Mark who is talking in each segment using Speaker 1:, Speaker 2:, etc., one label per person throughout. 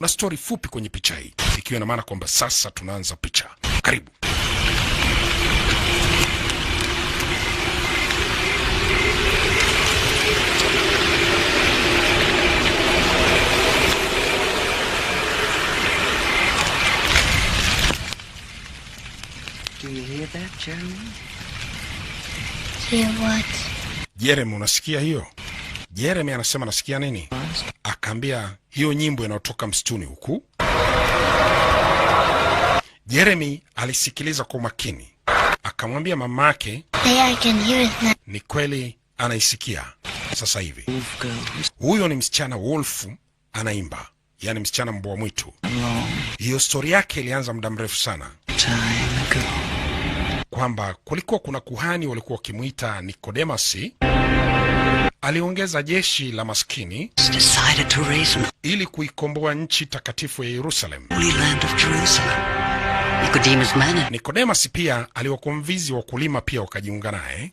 Speaker 1: na story fupi kwenye picha hii, ikiwa ina maana kwamba sasa tunaanza picha. Karibu.
Speaker 2: Do you hear that, Jeremy?
Speaker 3: Hear what?
Speaker 1: Jeremy, unasikia hiyo? Jeremy anasema nasikia nini? Akaambia hiyo nyimbo inayotoka msituni huku. Jeremy alisikiliza kwa makini. Akamwambia mamake,
Speaker 3: I can hear it now.
Speaker 1: ni kweli anaisikia sasa hivi. Huyo ni msichana Wolf anaimba, yani msichana mbwa mwitu. Hiyo story yake ilianza muda mrefu sana, kwamba kulikuwa kuna kuhani walikuwa wakimuita Nikodemasi. Aliongeza jeshi la maskini ili kuikomboa nchi takatifu ya Yerusalem. Nikodemasi pia aliwakonvizi wakulima pia wakajiunga naye,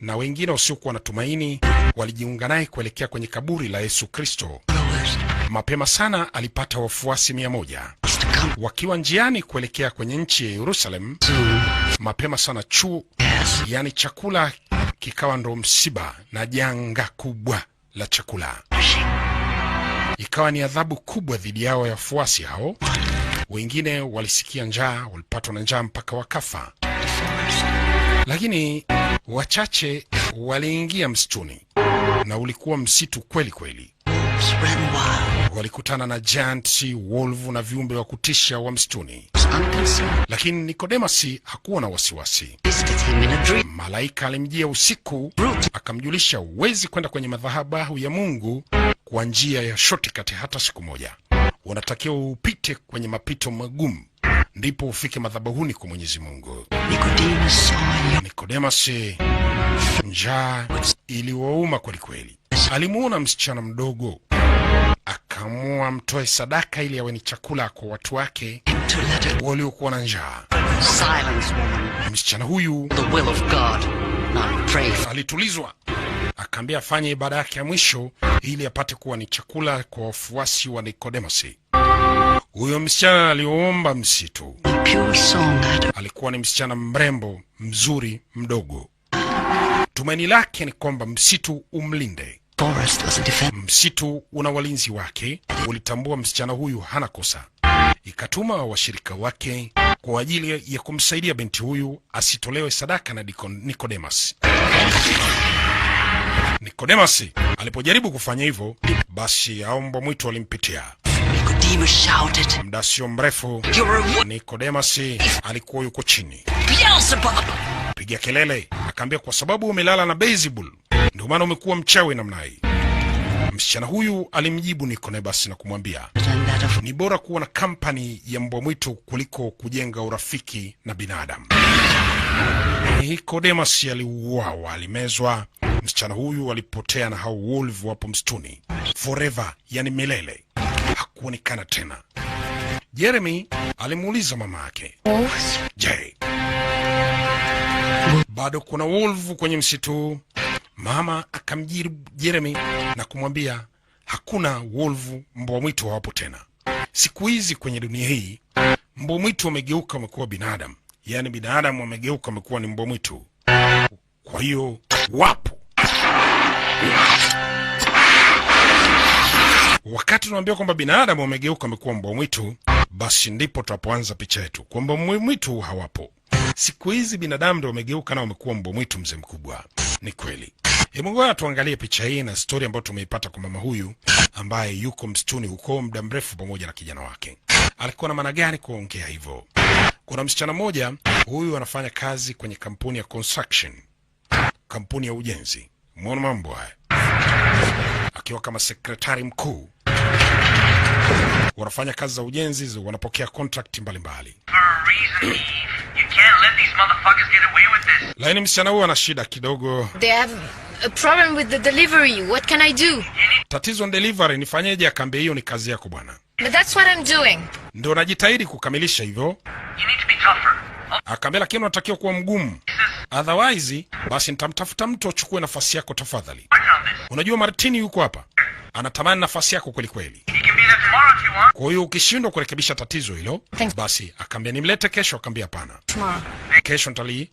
Speaker 1: na wengine wasiokuwa na tumaini walijiunga naye kuelekea kwenye kaburi la Yesu Kristo. Mapema sana alipata wafuasi 100. Wakiwa njiani kuelekea kwenye nchi ya Yerusalem, mapema sana yani chakula kikawa ndo msiba na janga kubwa la chakula. Ikawa ni adhabu kubwa dhidi yao ya wafuasi hao. Wengine walisikia njaa, walipatwa na njaa mpaka wakafa. Lakini wachache waliingia msituni, na ulikuwa msitu kweli kweli. Walikutana na giants, wolvu na viumbe wa kutisha wa msituni. Lakini Nikodemasi hakuwa na wasiwasi. Malaika alimjia usiku, akamjulisha huwezi kwenda kwenye madhabahu ya Mungu kwa njia ya shortcut hata siku moja. Unatakiwa upite kwenye mapito magumu, ndipo ufike madhabahuni kwa Mwenyezi Mungu. Nikodemasi, njaa iliwauma kweli kweli. Alimuona msichana mdogo, akaamua mtoe sadaka ili awe ni chakula kwa watu wake waliokuwa na njaa. Msichana huyu alitulizwa, akaambia afanye ibada yake ya mwisho ili apate kuwa ni chakula kwa wafuasi wa Nikodemasi. Huyo msichana aliomba msitu. Alikuwa ni msichana mrembo, mzuri, mdogo. Tumaini lake ni kwamba msitu umlinde. Msitu una walinzi wake. Ulitambua msichana huyu hana kosa, ikatuma washirika wake kwa ajili ya kumsaidia binti huyu asitolewe sadaka na Nikodemasi. Nikodemasi alipojaribu kufanya hivyo, basi mbwa mwitu walimpitia. Muda sio mrefu, Nikodemasi alikuwa yuko chini, piga kelele, akaambia kwa sababu umelala na Beelzebul ndio maana umekuwa mchawi namna hii. Msichana huyu alimjibu Nikodemasi na kumwambia ni bora kuwa na kampani ya mbwa mwitu kuliko kujenga urafiki na binadamu. Nikodemasi aliuawa, alimezwa. Msichana huyu alipotea na hao wolves wapo msituni forever, yani milele, hakuonekana tena. Jeremy alimuuliza mama yake, je, bado kuna wolves kwenye msitu? Mama akamjibu Jeremy na kumwambia hakuna wolves, mbwa mwitu hawapo tena. Siku hizi kwenye dunia hii mbwa mwitu wamegeuka wamekuwa binadamu, yani binadamu wamegeuka wamekuwa ni mbwa mwitu. Kwa hiyo wapo. Wakati tunaambia kwamba binadamu wamegeuka wamekuwa mbwa mwitu, basi ndipo tutapoanza picha yetu kwamba mbwa mwitu hawapo. Siku hizi binadamu ndio wamegeuka na wamekuwa mbwa mwitu, mzee mkubwa. Ni kweli. Hebu ngoja tuangalie picha hii na story ambayo tumeipata kwa mama huyu ambaye yuko msituni huko muda mrefu pamoja na kijana wake. Alikuwa na maana gani kuongea hivyo? Kuna msichana mmoja, huyu anafanya kazi kwenye kampuni ya construction, kampuni ya ujenzi. Muone mambo haya. Akiwa kama sekretari mkuu. Wanafanya kazi za ujenzi, wanapokea contract mbalimbali. Lakini msichana huyu ana shida kidogo.
Speaker 3: They have a problem with the delivery. What can I do?
Speaker 1: Tatizo ni delivery, nifanyeje? Akaambia hiyo ni kazi yako bwana.
Speaker 3: But that's what I'm doing.
Speaker 1: Ndio najitahidi kukamilisha hivyo.
Speaker 4: You need to be tougher.
Speaker 1: Akaambia lakini unatakiwa kuwa mgumu. Otherwise, basi nitamtafuta mtu achukue nafasi yako tafadhali. Unajua Martini yuko hapa. Anatamani nafasi yako kweli kweli.
Speaker 4: He can be
Speaker 1: Kwa hiyo ukishindwa kurekebisha tatizo hilo, basi akaambia nimlete kesho. Akaambia hapana, kesho nitalii.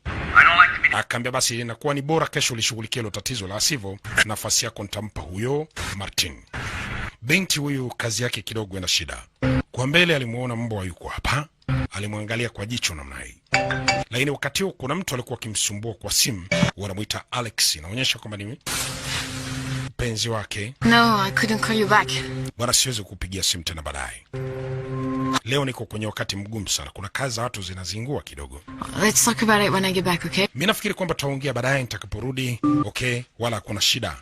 Speaker 1: Akaambia basi inakuwa ni bora kesho ulishughulikia hilo tatizo, la sivyo nafasi yako nitampa huyo Martin. Binti huyu kazi yake kidogo ina shida. Kwa mbele alimuona mbwa yuko hapa, alimwangalia kwa jicho namna hii. Lakini wakati huo kuna mtu alikuwa akimsumbua kwa simu, wanamuita Alex. Inaonyesha kwamba ni mpenzi wake.
Speaker 3: No, I couldn't call you back.
Speaker 1: Bwana, siwezi kupigia simu tena baadaye. Leo niko kwenye wakati mgumu sana. Kuna kazi za watu zinazingua kidogo.
Speaker 3: Let's talk about it when I get back, okay?
Speaker 1: Mimi nafikiri kwamba tutaongea baadaye nitakaporudi. Okay, wala hakuna shida.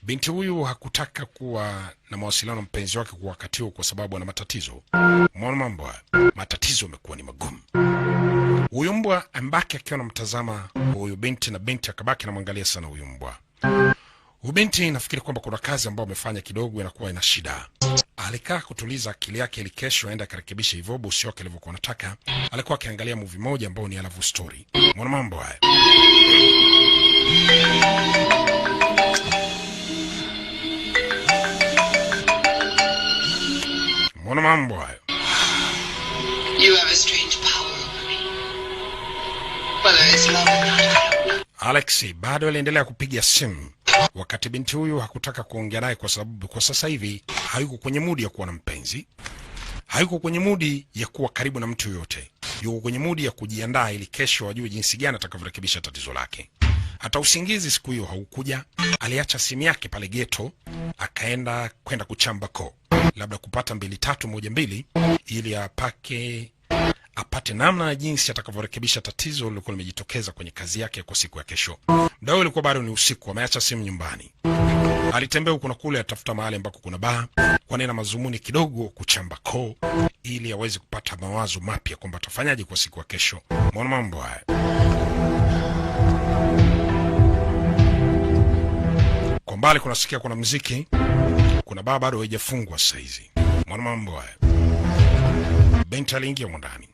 Speaker 1: Binti huyu hakutaka kuwa na mawasiliano mpenzi wake kwa wakati huo kwa sababu ana matatizo. Mwana mambo, matatizo yamekuwa ni magumu. Huyu mbwa ambaki akiwa anamtazama huyu binti, na binti akabaki anamwangalia sana huyu mbwa. Huyu binti nafikiri kwamba kuna kazi ambayo amefanya kidogo inakuwa ina shida. Alikaa kutuliza akili yake ili kesho aende akarekebisha hivyo bosi wake alivyokuwa anataka. Alikuwa akiangalia movie moja ambayo ni love story. Mwana mambo haya. Mwana mambo haya.
Speaker 4: You have a strange power over me. Whether it's love or not.
Speaker 1: Alexi bado aliendelea kupiga simu wakati binti huyu hakutaka kuongea naye kwa sababu kwa sasa hivi hayuko kwenye mudi ya kuwa na mpenzi. Hayuko kwenye mudi ya kuwa karibu na mtu yote. Yuko kwenye mudi ya kujiandaa ili kesho ajue jinsi gani atakavyorekebisha tatizo lake. Hata usingizi siku hiyo haukuja. Aliacha simu yake pale geto, akaenda kwenda kuchamba koo. Labda kupata 2-3-1-2 ili apate namna na jinsi atakavyorekebisha tatizo lilikuwa limejitokeza kwenye kazi yake kwa siku ya kesho. Mdao ilikuwa bado ni usiku, ameacha simu nyumbani. Alitembea huko na kule atafuta mahali ambako kuna baa, kwa nini na mazumuni kidogo kuchamba koo ili aweze kupata mawazo mapya kwamba atafanyaje kwa siku ya kesho. Mbona mambo haya. Kwa mbali kunasikia kuna muziki. Kuna baa bado haijafungwa sasa hizi. Mbona mambo haya. Binti aliingia ndani.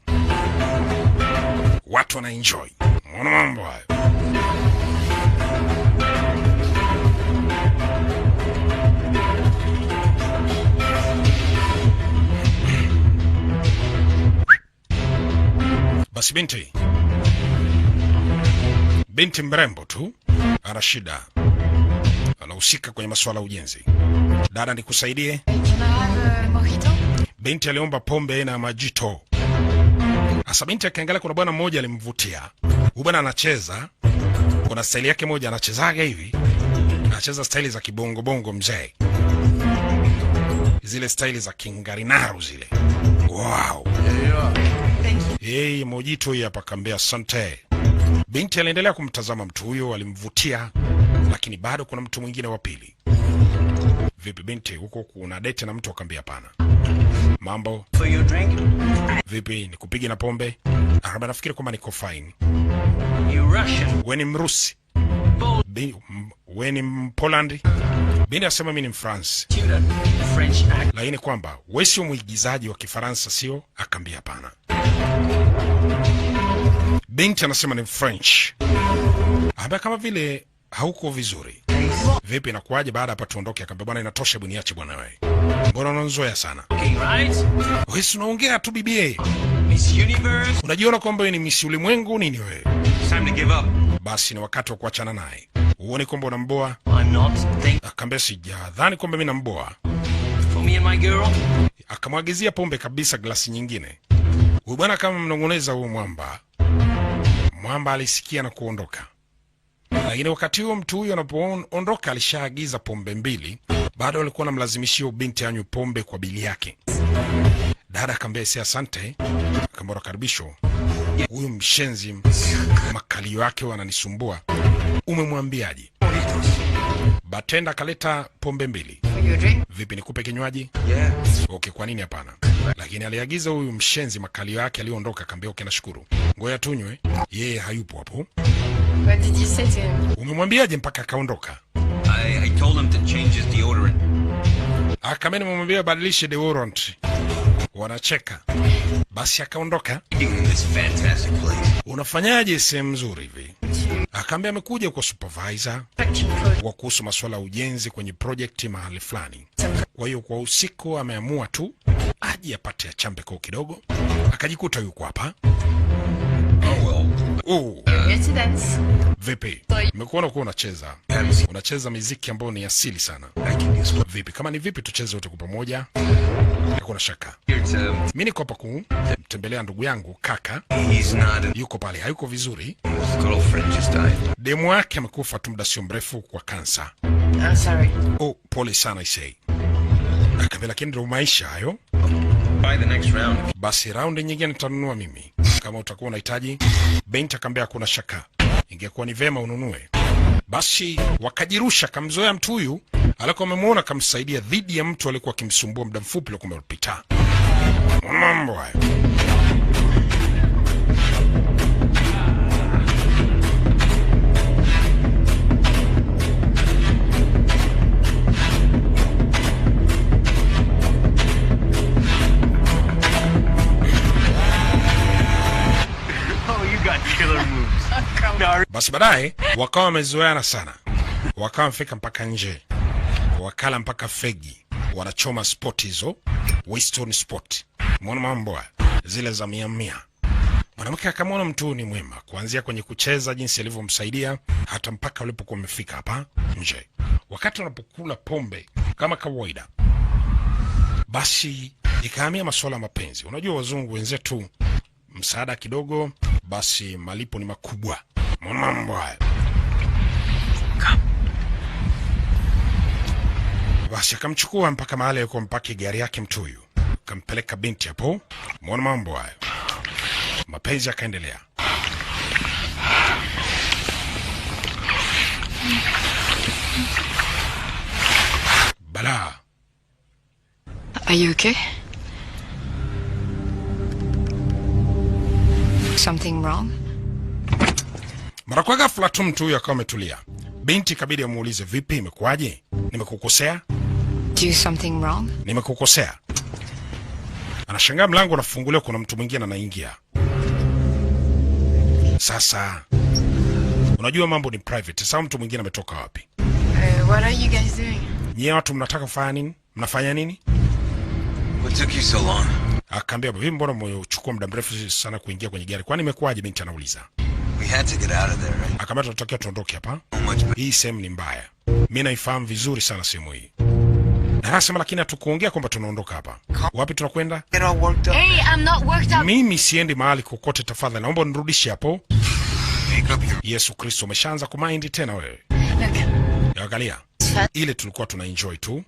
Speaker 1: Watu wana enjoy. Mbona mambo haya. Basi binti mrembo tu ana shida. Anahusika kwenye masuala ya ujenzi. Dada nikusaidie?
Speaker 3: Can I have a mojito?
Speaker 1: Binti aliomba pombe na majito. Asa binti akaangalia kuna bwana mmoja alimvutia. Huyu bwana anacheza. Kuna staili yake moja anachezaga hivi. Anacheza staili za kibongo bongo mzee. Zile staili za kingarinaru zile. Wow. Hey, mojito hii hapa kambia asante. Binti aliendelea kumtazama mtu huyo, alimvutia, lakini bado kuna mtu mwingine wa pili. Vipi binti, huko kuna date na mtu? Akambia hapana. Mambo?
Speaker 2: For your drink?
Speaker 1: Vipi, nikupige na pombe? Akambia nafikiri kwamba niko fine.
Speaker 2: You Russian?
Speaker 1: Wewe ni Mrusi? Wewe ni Mpolandi? Binti asema mimi ni Mfransi.
Speaker 2: French act.
Speaker 1: Lakini kwamba wewe sio mwigizaji wa Kifaransa sio? Akambia hapana. Binti anasema ni French. Akambia kama vile hauko vizuri. Vipi inakuaje baada hapa tuondoke? Akambia bwana inatosha, hebu niache bwana wewe. Mbona unanzoea sana?
Speaker 2: Okay, right?
Speaker 1: Wewe unaongea tu bibi.
Speaker 2: Miss Universe.
Speaker 1: Unajiona kwamba wewe ni Miss Ulimwengu nini wewe?
Speaker 2: Time to give up.
Speaker 1: Basi ni wakati wa kuachana naye. Uone kwamba unamboa?
Speaker 2: I'm not.
Speaker 1: Akambia sijadhani kwamba mimi namboa.
Speaker 2: For me and my girl.
Speaker 1: Akamwagizia pombe kabisa glasi nyingine. Huyu bwana kama mnongoneza huyo Mwamba alisikia na kuondoka. Lakini wakati huo mtu huyo anapoondoka alishaagiza pombe 2. Bado alikuwa anamlazimishia binti anywe pombe kwa bili yake. Dada akamwambia si asante. Akamwambia karibisho. Huyu mshenzi makalio yake wananisumbua. Umemwambiaje? Batenda kaleta pombe 2. Vipi nikupe kinywaji?
Speaker 2: Yeah.
Speaker 1: Okay, kwa nini hapana? Lakini aliagiza huyu mshenzi makalio yake aliondoka, akamwambia okay nashukuru. Ngoja tunywe. Yeye hayupo hapo.
Speaker 3: What did you say to him?
Speaker 1: Umemwambiaje mpaka akaondoka?
Speaker 5: I told him to change his deodorant.
Speaker 1: Akamwambia nimemwambia badilishe deodorant. wanacheka. Basi akaondoka.
Speaker 2: In this fantastic place.
Speaker 1: Unafanyaje sehemu nzuri hivi? Akaambia amekuja kwa supervisor wa kuhusu masuala ya ujenzi kwenye project mahali fulani. Kwa hiyo kwa usiku ameamua tu aje apate achambe kwa kidogo. Akajikuta yuko hapa.
Speaker 3: Coincidence.
Speaker 1: Vipi? Nimekuona kuwa unacheza. Unacheza muziki ambao ni asili sana. Vipi? Kama ni vipi tucheze wote kwa pamoja? Hakuna shaka. Mimi niko hapa kumtembelea ndugu yangu kaka.
Speaker 2: He's not
Speaker 1: Yuko pale, hayuko vizuri.
Speaker 2: his girlfriend just died.
Speaker 1: Demu wake amekufa tu muda sio mrefu kwa kansa.
Speaker 3: I'm sorry.
Speaker 1: Oh, pole sana isei. Akaambia lakini ndio maisha hayo.
Speaker 2: By the next round.
Speaker 1: Basi raundi nyingine nitanunua mimi. Kama utakuwa unahitaji. Binti akaambia hakuna shaka. Ingekuwa ni vema ununue. Basi wakajirusha, kamzoea mtu huyu, alikuwa amemuona kamsaidia dhidi ya mtu alikuwa akimsumbua muda mfupi uliokuwa umepita. Mambo hayo.
Speaker 2: Oh, you got killer moves. No,
Speaker 1: Basi baadaye wakawa wamezoeana sana, wakawa wamefika mpaka nje, wakala mpaka fegi, wanachoma spot hizo, Western spot. Mwana mambo haya, zile za 100. Mwanamke akamwona mtu ni mwema, kuanzia kwenye kucheza, jinsi alivyomsaidia, hata mpaka walipokuwa wamefika hapa nje. Wakati wanapokula pombe kama kawaida, basi ikahamia masuala ya mapenzi. Unajua wazungu wenzetu, msaada kidogo, basi malipo ni makubwa. Mwana mambo haya. Basi akamchukua mpaka mahali alikuwa mpaki gari yake mtu huyu. Kampeleka binti hapo. Mwana mambo haya. Mapenzi yakaendelea. Bala.
Speaker 3: Are you okay? Something wrong?
Speaker 1: Mara kwa ghafla tu mtu huyu akawa ametulia. Binti kabidi amuulize, vipi, imekuwaje? Nimekukosea?
Speaker 3: Do something wrong?
Speaker 1: Nimekukosea? Anashangaa mlango unafunguliwa, kuna mtu mwingine anaingia. Sasa unajua mambo ni private. Sasa mtu mwingine ametoka wapi?
Speaker 3: What are you guys doing?
Speaker 1: Nyie watu mnataka kufanya nini? Mnafanya nini?
Speaker 2: what took you so long?
Speaker 1: Akaambia, "Vipi, mbona mmechukua muda mrefu sana kuingia kwenye gari? Kwani imekuwaje?" Binti anauliza.
Speaker 2: We had to get out of there, right?
Speaker 1: Akaambia, "Tunataka tuondoke hapa.
Speaker 2: So much.
Speaker 1: Hii sehemu ni mbaya. Mimi naifahamu vizuri sana sehemu hii." Na anasema, "Lakini hatukuongea kwamba tunaondoka hapa. Wapi tunakwenda?"
Speaker 2: Get all worked up.
Speaker 3: Hey, I'm not worked up.
Speaker 1: "Mimi siendi mahali kokote, tafadhali. Naomba nirudishe hapo."
Speaker 2: Make up your.
Speaker 1: Yesu Kristo, umeshaanza kumind tena wewe.
Speaker 3: Look,
Speaker 1: Angalia. Ile tulikuwa tuna enjoy tu,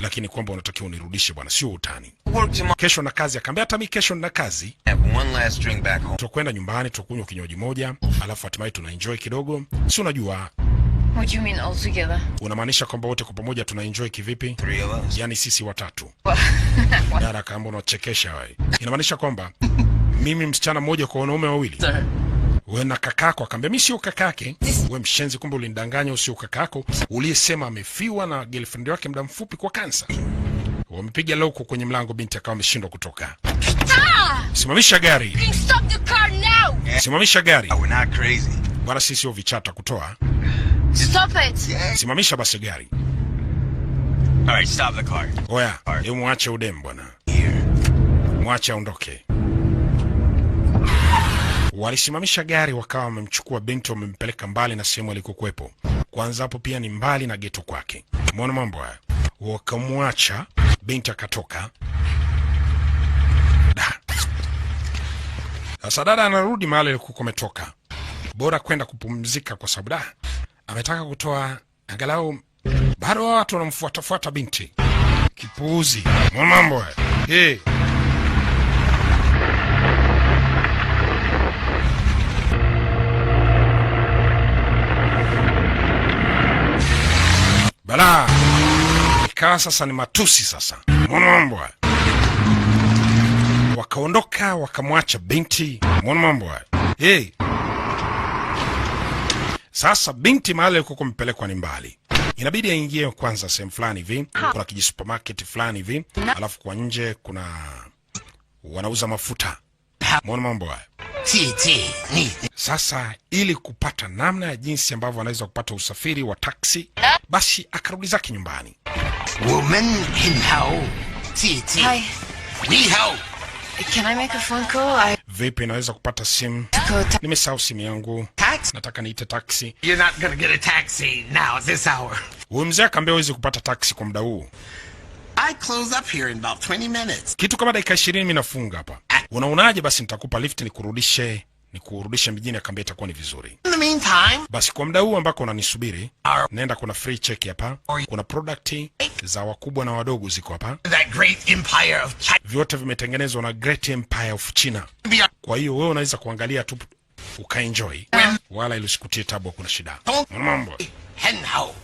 Speaker 1: lakini kwamba unatakiwa unirudishe bwana, sio utani.
Speaker 2: Work tomorrow.
Speaker 1: Kesho na kazi. Akaambia, "Hata mimi kesho nina kazi.
Speaker 2: Have one last drink back home.
Speaker 1: Tutakwenda nyumbani, tutakunywa kinywaji moja, alafu hatimaye tuna enjoy kidogo." Si unajua,
Speaker 3: what do you mean all together?
Speaker 1: unamaanisha kwamba wote kwa pamoja tuna enjoy kivipi?
Speaker 2: 3 of us.
Speaker 1: Yaani sisi watatu. Dara akaamba, unachekesha wewe. Inamaanisha kwamba mimi msichana mmoja kwa wanaume wawili. Wewe na kakako. Akaambia, "Mimi sio kakake." Wewe mshenzi, kumbe ulinidanganya, usio kakako. Uliyesema amefiwa na girlfriend wake muda mfupi kwa kansa. Wamepiga loko kwenye mlango, binti akawa ameshindwa kutoka. Simamisha gari.
Speaker 3: Stop the car now!
Speaker 1: Simamisha gari.
Speaker 2: We're not crazy.
Speaker 1: Bwana, sisi sio vichata kutoa.
Speaker 3: Stop it!
Speaker 1: Simamisha basi gari.
Speaker 2: All right, stop the car.
Speaker 1: Oya, hebu mwache udem bwana.
Speaker 2: Here.
Speaker 1: Mwache aondoke. Walisimamisha gari, wakawa wamemchukua binti, wamempeleka mbali na sehemu alikokuwepo. Kwanza hapo pia ni mbali na geto kwake. Umeona mambo haya? Wakamwacha binti akatoka. Sasa dada anarudi mahali alikokuwa ametoka. Bora kwenda kupumzika kwa sababu ametaka kutoa angalau, bado watu wanamfuatafuata binti. Kipuuzi. Umeona mambo haya? Hey. Bala. Ikawa sasa ni matusi sasa. Mwana mambo haya. Wakaondoka, wakamwacha binti. Mwana mambo haya. Hey. Sasa binti mahali alikuwa kumpelekwa ni mbali. Inabidi aingie kwanza sehemu fulani hivi. Kuna kijisupermarket fulani hivi. Alafu kwa nje kuna wanauza mafuta. Muona mambo haya. Sasa ili kupata namna ya jinsi ambavyo anaweza kupata usafiri wa taksi, basi akarudi zake nyumbani.
Speaker 3: Hi. Can I make a phone call?
Speaker 1: Vipi naweza kupata simu? Nimesahau simu yangu. Nataka niite taksi.
Speaker 5: You're not gonna get a taxi now at this hour.
Speaker 1: Huyu mzee akaambia huwezi kupata taksi kwa muda huu.
Speaker 5: I close up here in about 20 minutes.
Speaker 1: Kitu kama dakika 20 mimi nafunga hapa. Unaonaje basi nitakupa lift nikurudishe mjini, akaambia itakuwa ni vizuri.
Speaker 5: In the meantime,
Speaker 1: Basi kwa muda huu ambako unanisubiri, nenda kuna free check hapa. Kuna product za wakubwa na wadogo ziko hapa.
Speaker 5: that great empire of China.
Speaker 1: Vyote vimetengenezwa na Great Empire of China. Kwa hiyo wewe unaweza kuangalia tu ukaenjoy. Wala ili usikutie tabu, kuna shida. Mambo.
Speaker 5: Hen hao.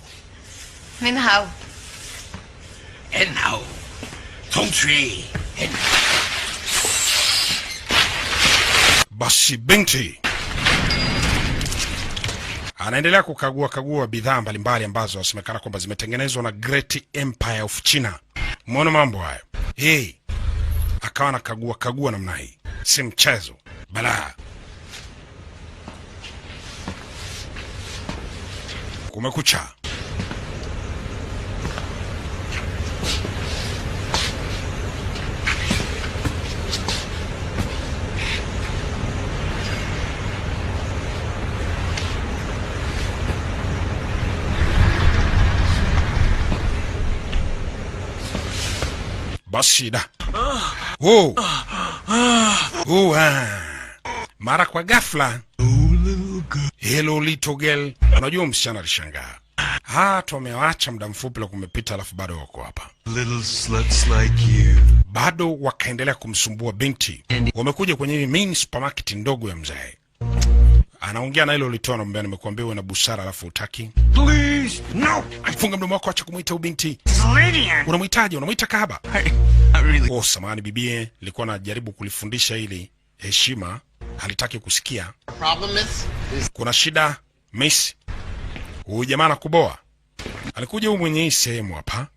Speaker 3: Min hao.
Speaker 5: Hen hao. Tong Chui. Hen.
Speaker 1: Basi binti anaendelea kukagua bidhaa mbalimbali ambazo wasemekana kwamba zimetengenezwa na Great Empire of China. Muone mambo haya. Akawa anakagua namna hii. Si mchezo. Bala. Kumekucha. Basi da. Mara kwa ghafla. Hello little girl. Unajua msichana alishangaa. Tumewacha muda mfupi la kumepita, alafu bado wako hapa.
Speaker 2: Little sluts like you.
Speaker 1: Bado wakaendelea kumsumbua binti. Wamekuja kwenye hii main supermarket ndogo ya mzee. Anaongea na hilo litoa, anamwambia nimekuambia uwe na busara alafu utaki.
Speaker 2: Please, no.
Speaker 1: Funga mdomo wako, acha kumuita ubinti.
Speaker 2: Lady.
Speaker 1: Unamhitaji, unamuita kahaba.
Speaker 2: I really.
Speaker 1: Samahani bibie, nilikuwa najaribu kulifundisha ili heshima, halitaki kusikia.
Speaker 5: Problem is
Speaker 1: Kuna shida, miss. Huyu jamaa anakuboa. Alikuja huyu mwenye hii sehemu hapa.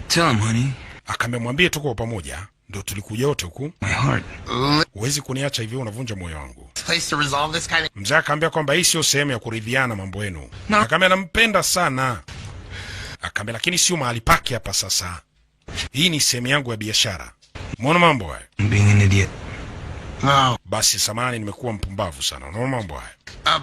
Speaker 2: Tell him, honey.
Speaker 1: Akamwambia tuko pamoja, ndio tulikuja wote huku.
Speaker 2: My heart.
Speaker 1: Huwezi kuniacha hivi, unavunja moyo wangu.
Speaker 5: place to resolve this kind of.
Speaker 1: Mzee akaambia kwamba hii sio sehemu ya kuridhiana mambo yenu.
Speaker 2: No.
Speaker 1: Akaambia nampenda sana. Akaambia lakini sio mahali pake hapa sasa. Hii ni sehemu yangu ya biashara. Muona mambo haya.
Speaker 2: I'm being an idiot.
Speaker 5: No.
Speaker 1: Basi samani, nimekuwa mpumbavu sana. Unaona mambo haya.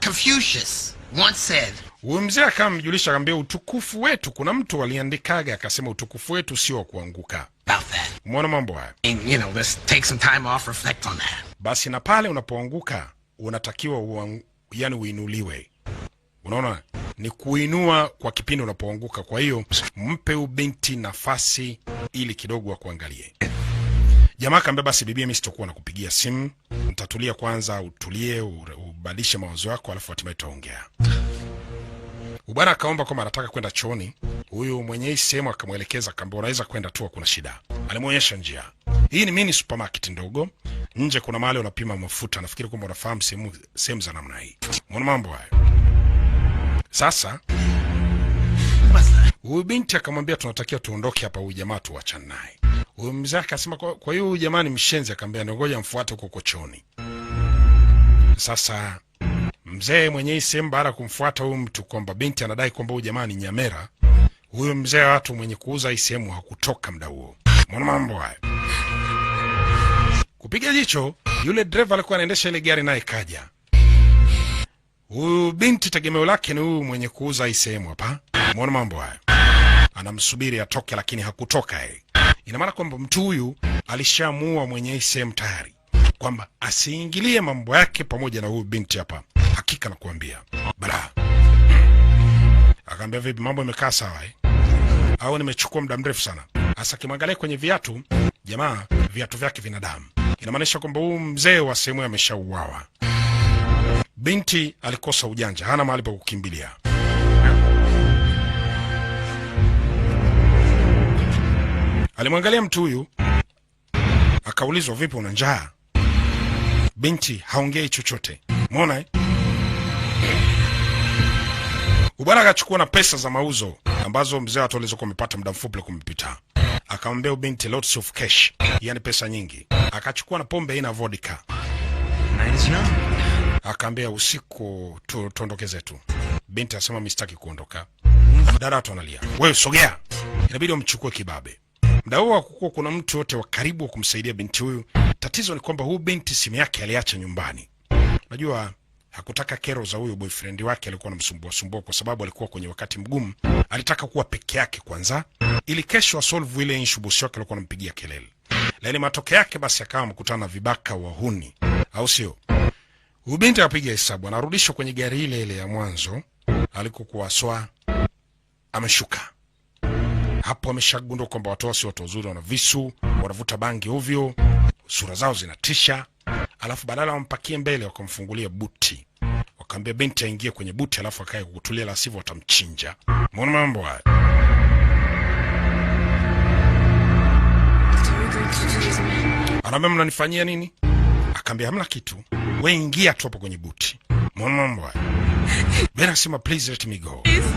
Speaker 5: Confucius once said,
Speaker 1: Huyu mzee akamjulisha, akamwambia utukufu wetu, kuna mtu aliandikaga akasema utukufu wetu sio kuanguka.
Speaker 5: about that.
Speaker 1: Muona mambo haya.
Speaker 5: And, you know, let's take some time off, reflect on that.
Speaker 1: Basi na pale unapoanguka unatakiwa yani uinuliwe. Unaona? Ni kuinua kwa kipindi unapoanguka. Kwa hiyo mpe ubinti nafasi ili kidogo akuangalie. Jamaa kaambia basi bibi, mimi sitakuwa nakupigia simu. Nitatulia kwanza, utulie, ubadilishe mawazo yako, alafu hatimaye tutaongea. Bwana akaomba kwamba anataka kwenda chooni. Huyu mwenye hii sehemu akamwelekeza, akamwambia unaweza kwenda tu, kuna shida. Alimuonyesha njia. Hii ni mini supermarket ndogo. Nje kuna mahali unapima mafuta. Nafikiri kwamba unafahamu sehemu za namna hii. Mbona mambo haya? Sasa huyu binti akamwambia tunatakiwa tuondoke hapa, huyu jamaa tuachane naye. Huyu mzee akasema kwa hiyo huyu jamaa ni mshenzi, akamwambia ngoja mfuate huko chooni. Sasa mzee mwenye hii sehemu baada kumfuata huyu mtu kwamba binti anadai kwamba huyu jamaa ni nyamera, huyu mzee watu mwenye kuuza hii sehemu hakutoka muda huo. Mbona mambo haya? Kupiga jicho, yule driver alikuwa anaendesha ile gari naye kaja. Huyu binti tegemeo lake ni huyu mwenye kuuza hii sehemu hapa. Mbona mambo haya? Anamsubiri atoke, lakini hakutoka yeye. Ina maana kwamba mtu huyu alishamuua mwenye hii sehemu tayari, kwamba asiingilie mambo yake pamoja na huyu binti hapa. Hakika nakuambia. Bala. Akaambia vipi, mambo yamekaa sawa au nimechukua muda mrefu sana? Hasa kimwangalia kwenye viatu, jamaa viatu vyake vina damu. Inamaanisha kwamba huyu mzee wa sehemu ameshauawa. Binti alikosa ujanja, hana mahali pa kukimbilia. Alimwangalia mtu huyu, akaulizwa vipi, una njaa? Binti haongei chochote. Umeona Ubara akachukua na pesa za mauzo ambazo mzee watu alizokuwa amepata muda mfupi kumepita. akamwambia binti lots of cash, yani pesa nyingi. Akachukua na pombe aina vodka.
Speaker 2: Night is young.
Speaker 1: Akaambia usiku tuondoke zetu. Binti asema mistaki kuondoka. Dada watu analia. Wewe sogea. Inabidi umchukue kibabe. Muda huo hakukuwa kuna mtu yote wa karibu wa kumsaidia binti huyu. Tatizo ni kwamba huyu binti simu yake aliacha nyumbani. Unajua hakutaka kero za huyu boyfriend wake alikuwa anamsumbua kwa sababu alikuwa kwenye wakati mgumu. Alitaka kuwa peke yake kwanza ili kesho asolve ile issue bosi wake alikuwa anampigia kelele. Lakini matokeo yake basi akawa mkutana na vibaka wahuni. Au sio? Huyu binti apiga hesabu, anarudishwa kwenye gari ile ya mwanzo alikokuwa swa ameshuka. Hapo ameshagundua kwamba watu wazuri wana visu, wanavuta bangi ovyo, sura zao zinatisha. Alafu badala wampakie mbele wakamfungulia buti. Wakamwambia binti aingie kwenye buti alafu akae kukutulia, la sivyo watamchinja. Mbona mambo haya? Anaambia mnanifanyia nini? Akaambia hamna kitu. Wewe ingia tu hapo kwenye buti. Mbona mambo haya? Bena sema please let me go. Please.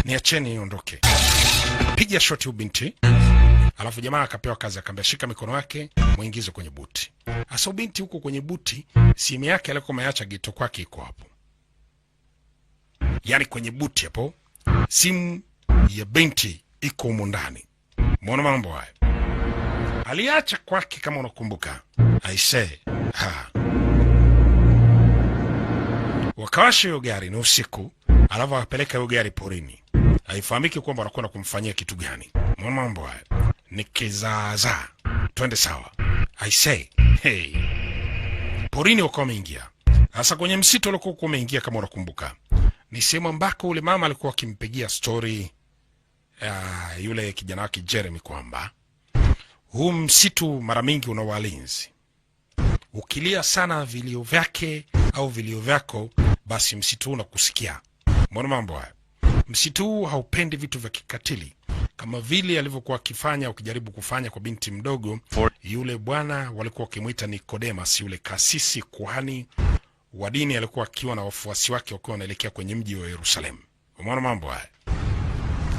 Speaker 1: Niacheni niondoke. Piga shoti ubinti. Alafu jamaa akapewa kazi, akaambia shika mikono yake muingize kwenye buti. Asa binti huko kwenye buti, simu yake alikuwa ameacha geto kwake iko hapo. Yaani kwenye buti hapo, simu ya binti iko humo ndani. Mbona mambo haya? Aliacha kwake kama unakumbuka. I say, wakawasha hiyo gari ni usiku, alafu akapeleka hiyo gari porini. Haifahamiki kwamba wanakwenda kumfanyia kitu gani. Mbona mambo haya? Ni kizaza. Twende sawa. I say, hey. Porini wako wameingia. Sasa kwenye msitu walikuwa wameingia kama unakumbuka. Ni sehemu ambako ule mama alikuwa akimpigia story yule kijana wake Jeremy kwamba huu msitu mara mingi una walinzi. Ukilia sana vilio vyake au vilio vyako, basi msitu unakusikia. Mbona mambo haya? Msitu huu haupendi vitu vya kikatili kama vile alivyokuwa akifanya ukijaribu kufanya kwa binti mdogo yule bwana walikuwa wakimuita Nicodemus, yule kasisi kuhani wa dini alikuwa akiwa na wafuasi wake wakiwa wanaelekea kwenye mji wa Yerusalemu. Umeona mambo haya?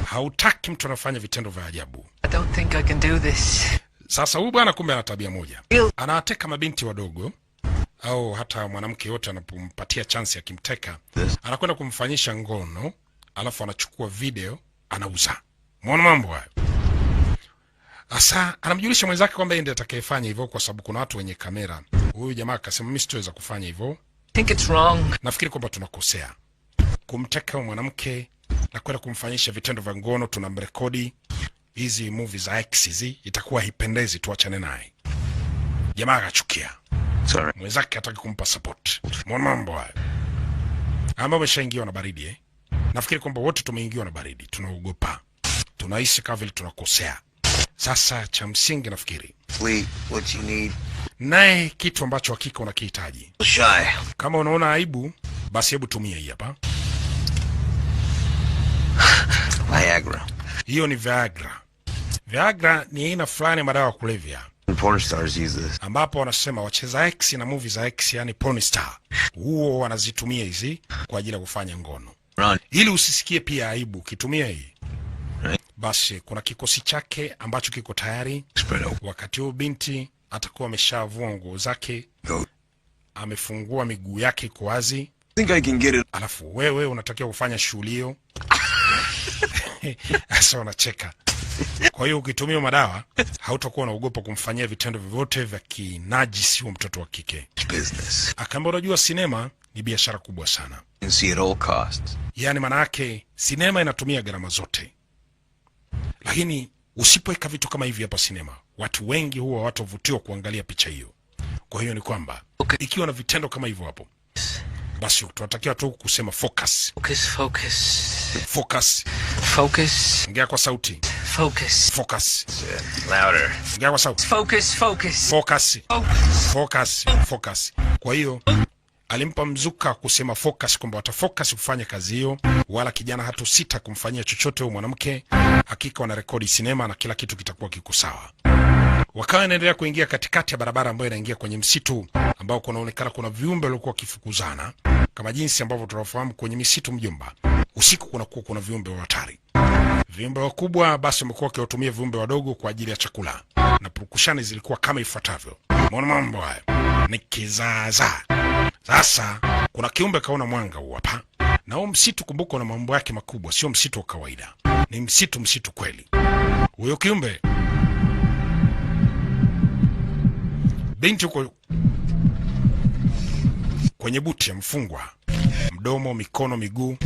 Speaker 1: Hautaki mtu anafanya vitendo vya ajabu.
Speaker 3: I don't think I can do this.
Speaker 1: Sasa huyu bwana kumbe ana tabia moja. Anawateka mabinti wadogo au hata mwanamke yote anapompatia chance ya kimteka, anakwenda kumfanyisha ngono, alafu anachukua video anauza. Muone mambo haya. Asa anamjulisha mwenzake kwamba yeye ndiye atakayefanya hivyo kwa sababu kuna watu wenye kamera. Huyu jamaa akasema mimi sitaweza kufanya hivyo.
Speaker 3: Think it's wrong.
Speaker 1: Nafikiri kwamba tunakosea. Kumteka mwanamke na kwenda kumfanyisha vitendo vya ngono tunamrekodi. Hizi movie za X hizi itakuwa haipendezi, tuachane naye. Jamaa akachukia.
Speaker 2: Sorry.
Speaker 1: Mwenzake hataki kumpa support. Muone mambo haya. Ambao wameshaingiwa na baridi Nafikiri kwamba wote tumeingiwa na baridi, tunaogopa. Tunahisi kama vile tunakosea. Sasa cha msingi nafikiri
Speaker 5: What you need?
Speaker 1: naye kitu ambacho hakika unakihitaji.
Speaker 5: Shy.
Speaker 1: Kama unaona aibu, basi hebu tumia hii hapa.
Speaker 5: Viagra.
Speaker 1: Hiyo ni Viagra. Viagra ni aina fulani madawa ya kulevya.
Speaker 2: Porn stars use this.
Speaker 1: Ambapo wanasema wacheza X na movie za X, yani porn star, huo wanazitumia hizi kwa ajili ya kufanya ngono.
Speaker 2: Run.
Speaker 1: Ili usisikie pia aibu ukitumia hii. Basi kuna kikosi chake ambacho kiko tayari. Wakati huo binti atakuwa ameshavua nguo zake, amefungua miguu yake iko wazi.
Speaker 2: Think I can get it.
Speaker 1: Alafu wewe unatakiwa kufanya shughuli hiyo. Sasa unacheka. Kwa hiyo ukitumia madawa hautakuwa unaogopa kumfanyia vitendo vyovyote vya kinajisi wa mtoto wa kike.
Speaker 2: Business.
Speaker 1: Akaambia unajua sinema ni biashara kubwa sana.
Speaker 2: You can see at all costs.
Speaker 1: Yaani maana yake sinema inatumia gharama zote. Lakini usipoweka vitu kama hivi hapa sinema, watu wengi huwa watovutiwa kuangalia picha hiyo. Kwa hiyo ni kwamba ikiwa na vitendo kama hivyo hapo, basi tunatakiwa tu kusema focus. Focus. Ongea kwa sauti. Focus.
Speaker 2: Louder.
Speaker 1: Ongea kwa sauti. Focus. Kwa hiyo alimpa mzuka kusema focus, kwamba watafocus kufanya kazi hiyo, wala kijana hatusita kumfanyia chochote huyo mwanamke. Hakika wana rekodi sinema na kila kitu kitakuwa kiko sawa. Wakawa wanaendelea kuingia katikati ya barabara ambayo inaingia kwenye msitu ambao kunaonekana kuna viumbe walikuwa wakifukuzana kama jinsi ambavyo tunafahamu kwenye misitu mjomba. Usiku kunakuwa kuna viumbe wa hatari. Viumbe wakubwa basi wamekuwa wakiwatumia viumbe wadogo kwa ajili ya chakula. Na purukushani zilikuwa kama ifuatavyo. Mbona mambo haya ni kizaazaa. Sasa kuna kiumbe kaona mwanga huu hapa. Na huu msitu kumbuka una mambo yake makubwa, sio msitu wa kawaida. Ni msitu kweli. Huyo kiumbe binti huko kwenye buti ya mfungwa, mdomo, mikono, miguu,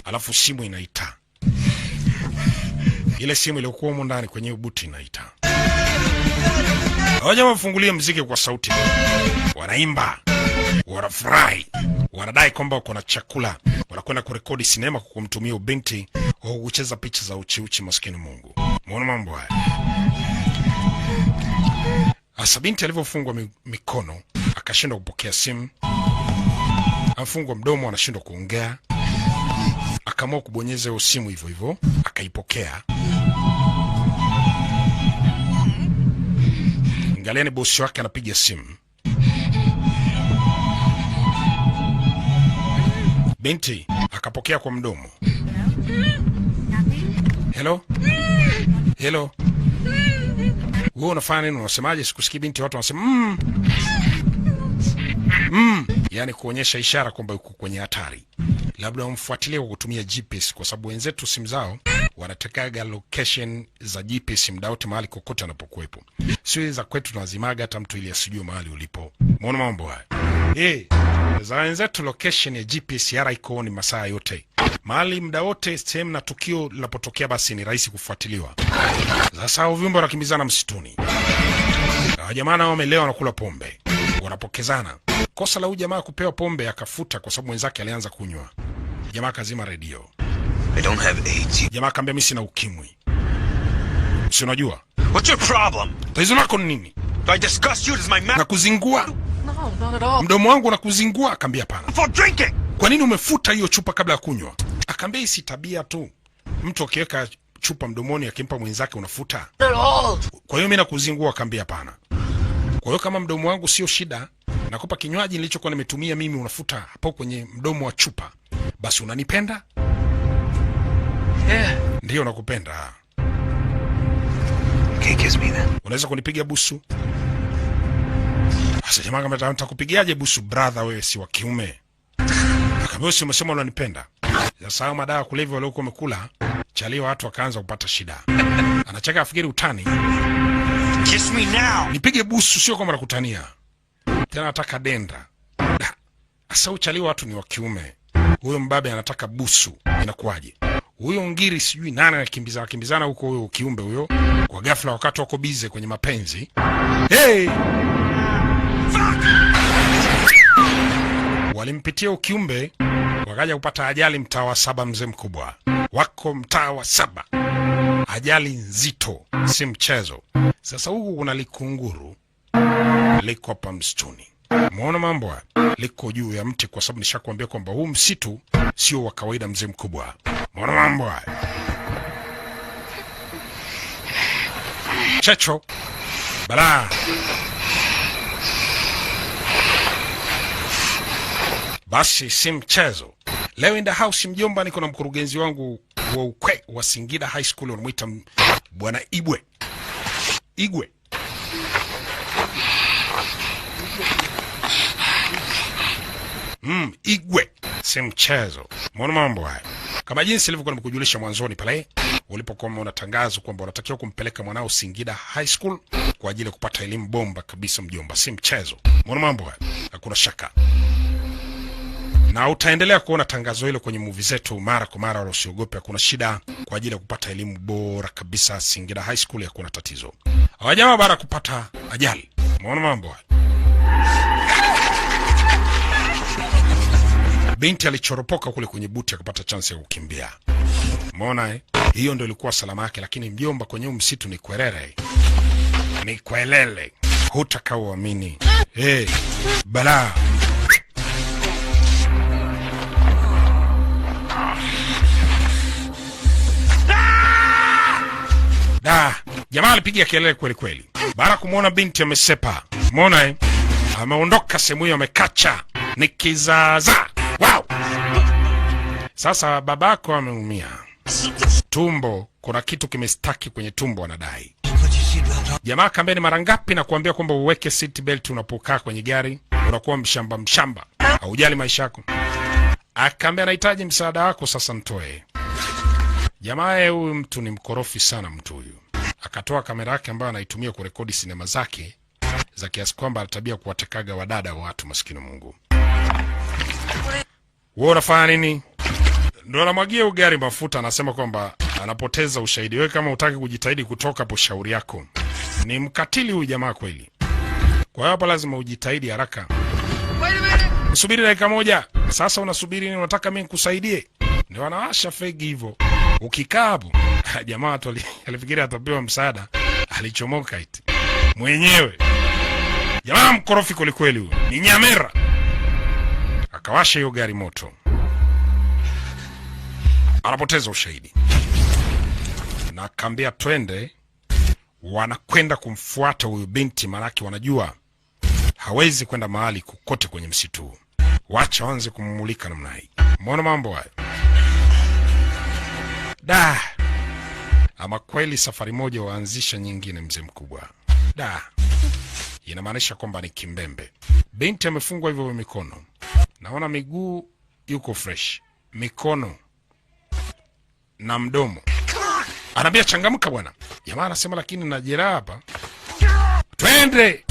Speaker 1: alafu simu inaita. Ile simu iliyokuwa huko ndani kwenye buti inaita. Waje wafungulie muziki kwa sauti. Wanaimba, wanafurahi, wanadai kwamba wako na chakula, wanakwenda kurekodi sinema kwa kumtumia binti au kucheza picha za uchi maskini Mungu. Muone mambo haya. Asa binti alivyofungwa mikono, akashindwa kupokea simu. Afungwa mdomo, anashindwa kuongea. Akaamua kubonyeza hiyo simu hivyo hivyo, akaipokea. Angalieni bosi wake anapiga simu. Binti akapokea kwa mdomo. Hello? Hello? Wewe unafanya nini? Unasemaje? Sikusikii binti. Watu wanasema yani kuonyesha ishara kwamba uko kwenye hatari. Labda umfuatilie kwa kutumia GPS kwa sababu wenzetu simu zao wanatekaga location za GPS muda wote mahali kokote anapokuepo. Sio za kwetu tunazimaga hata mtu ili asijue mahali ulipo. Muone mambo haya. Za wenzetu location ya GPS yara iko ni masaa yote. Mahali muda wote sehemu na tukio linapotokea basi ni rahisi kufuatiliwa. Sasa hao viumbe wanakimbizana msituni. Jamaa nao wamelewa na kula pombe. Wanapokezana. Kosa la huyu jamaa kupewa pombe akafuta kwa sababu mwenzake alianza kunywa. Jamaa kazima redio.
Speaker 5: I don't have AIDS.
Speaker 1: Jamaa akamwambia mimi sina ukimwi. Si unajua?
Speaker 5: What's your problem?
Speaker 1: Tatizo lako ni nini?
Speaker 5: Do I disgust you? Does my mouth?
Speaker 1: Na kuzingua?
Speaker 3: No, not at all.
Speaker 1: Mdomo wangu unakuzingua? Akamwambia hapana.
Speaker 5: For drinking.
Speaker 1: Kwa nini umefuta hiyo chupa kabla ya kunywa? Akamwambia si tabia tu. Mtu akiweka chupa mdomoni akimpa mwenzake unafuta.
Speaker 3: Not at all.
Speaker 1: Kwa hiyo mimi nakuzingua? Akamwambia hapana. Kwa hiyo kama mdomo wangu sio shida, nakupa kinywaji nilichokuwa nimetumia mimi unafuta hapo kwenye mdomo wa chupa. Basi unanipenda?
Speaker 3: Yeah.
Speaker 1: Ndio nakupenda.
Speaker 5: Okay, kiss me then.
Speaker 1: Unaweza kunipiga busu? Sasa jamaa kama nitakupigiaje busu brother, wewe si wa kiume. Akamwambia si umesema unanipenda. Sasa hao madawa kulevya waliokuwa wamekula, chalio watu wakaanza kupata shida. Anacheka afikiri utani.
Speaker 5: Kiss me now.
Speaker 1: Nipige busu sio kama nakutania. Tena nataka denda. Sasa uchaliwa watu ni wa kiume. Huyo mbabe anataka busu. Inakuwaje? Huyo ngiri sijui nani anakimbizana huko huyo kiumbe huyo. Kwa ghafla wakati wako bize kwenye mapenzi. Hey! Walimpitia ukiumbe wakaja kupata ajali mtaa wa 7 mzee mkubwa. Wako mtaa wa 7. Ajali nzito, si mchezo. Sasa huku kuna likunguru. Liko hapa msituni. Muona mambo haya? Liko juu ya mti kwa sababu nishakwambia kwamba huu msitu sio wa kawaida mzee mkubwa. Muona mambo haya? Checho. Bala. Basi si mchezo. Leo in the house mjomba, niko na mkurugenzi wangu wa ukwe wa Singida High School, wanamuita Bwana Igwe. Igwe. Igwe. Si mchezo. Mbona mambo haya? Kama jinsi nilivyokuwa nimekujulisha mwanzoni pale ulipokuwa unatangaza kwamba unatakiwa kumpeleka mwanao Singida High School kwa ajili ya kupata elimu bomba kabisa mjomba, si mchezo. Mbona mambo haya? Hakuna shaka. Na utaendelea kuona tangazo hilo kwenye movie zetu mara kwa mara, wala usiogope, hakuna shida. Kwa ajili ya kupata elimu bora kabisa Singida High School hakuna tatizo. Hawajawa bara kupata ajali. Mbona mambo haya? Binti alichoropoka kule kwenye buti akapata chance ya kukimbia. Umeona hiyo ndio ilikuwa salama yake, lakini mjomba kwenye msitu ni kwerere. Ni kwelele. Hutakaoamini. Bala. Jamaa alipigia kelele kweli kweli. Baada kumwona binti amesepa, umeona ameondoka sehemu hiyo, amekacha ni kizaza. Wow! Sasa babako ameumia tumbo, kuna kitu kimestaki kwenye tumbo anadai. Jamaa kambeni mara ngapi na kuambia kwamba uweke seat belt unapokaa kwenye gari, unakuwa mshamba, haujali maisha yako. Akaambia anahitaji msaada wako, sasa nitoe. Jamaa huyu mtu ni mkorofi sana mtu huyu. Akatoa kamera yake ambayo anaitumia kurekodi sinema zake za kiasi kwamba anatabia kuwatekaga wadada wa watu, maskini Mungu. Wewe unafanya nini? Ndio anamwagia ugari mafuta, anasema kwamba anapoteza ushahidi. Wewe kama utaki kujitahidi kutoka hapo, shauri yako. Ni mkatili huyu jamaa kweli. Kwa hiyo hapa lazima ujitahidi haraka. Usubiri dakika moja. Sasa unasubiri nini? Unataka mimi nikusaidie? Ndio anawasha fegi hivyo. Ukikaa hapo, jamaa tu alifikiri atapewa msaada, alichomoka eti mwenyewe. Jamaa mkorofi kweli kweli huyu. Ni nyamera. Akawasha hiyo gari moto. Anapoteza ushahidi. Na akambia twende, wanakwenda kumfuata huyu binti, manake wanajua hawezi kwenda mahali kokote kwenye msitu. Wacha waanze kumulika namna hii. Mbona mambo hayo? Da. Ama kweli safari moja waanzisha nyingine, mzee mkubwa. Da. Inamaanisha kwamba ni kimbembe. Binti amefungwa hivyo mikono. Naona miguu yuko fresh. Mikono na mdomo. Anambia changamka bwana. Jamaa anasema lakini na jeraha hapa. Twende.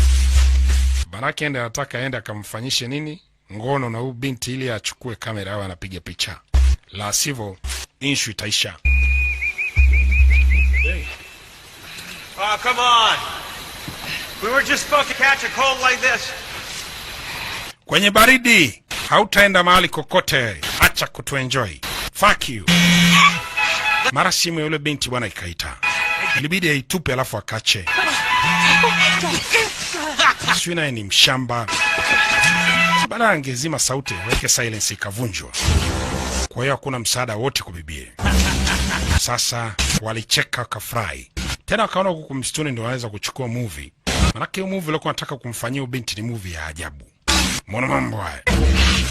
Speaker 1: Baraka ende anataka aende akamfanyishe nini? Ngono na huyu binti ili achukue kamera au anapiga picha. La sivyo issue itaisha.
Speaker 5: Hey. Oh, come on. We were just supposed to catch a cold like this.
Speaker 1: Kwenye baridi hautaenda mahali kokote. Acha kutuenjoy. Fuck you. Mara simu ya yule binti bwana ikaita. Ilibidi aitupe alafu akache. Sio naye ni mshamba. Bana angezima sauti, weke silence ikavunjwa. Kwa hiyo hakuna msaada wote kwa bibie. Sasa walicheka kafurahi. Tena akaona huko msituni ndio wanaweza kuchukua movie. Manake movie walikuwa wanataka kumfanyia binti ni movie ya ajabu. Mbona mambo haya?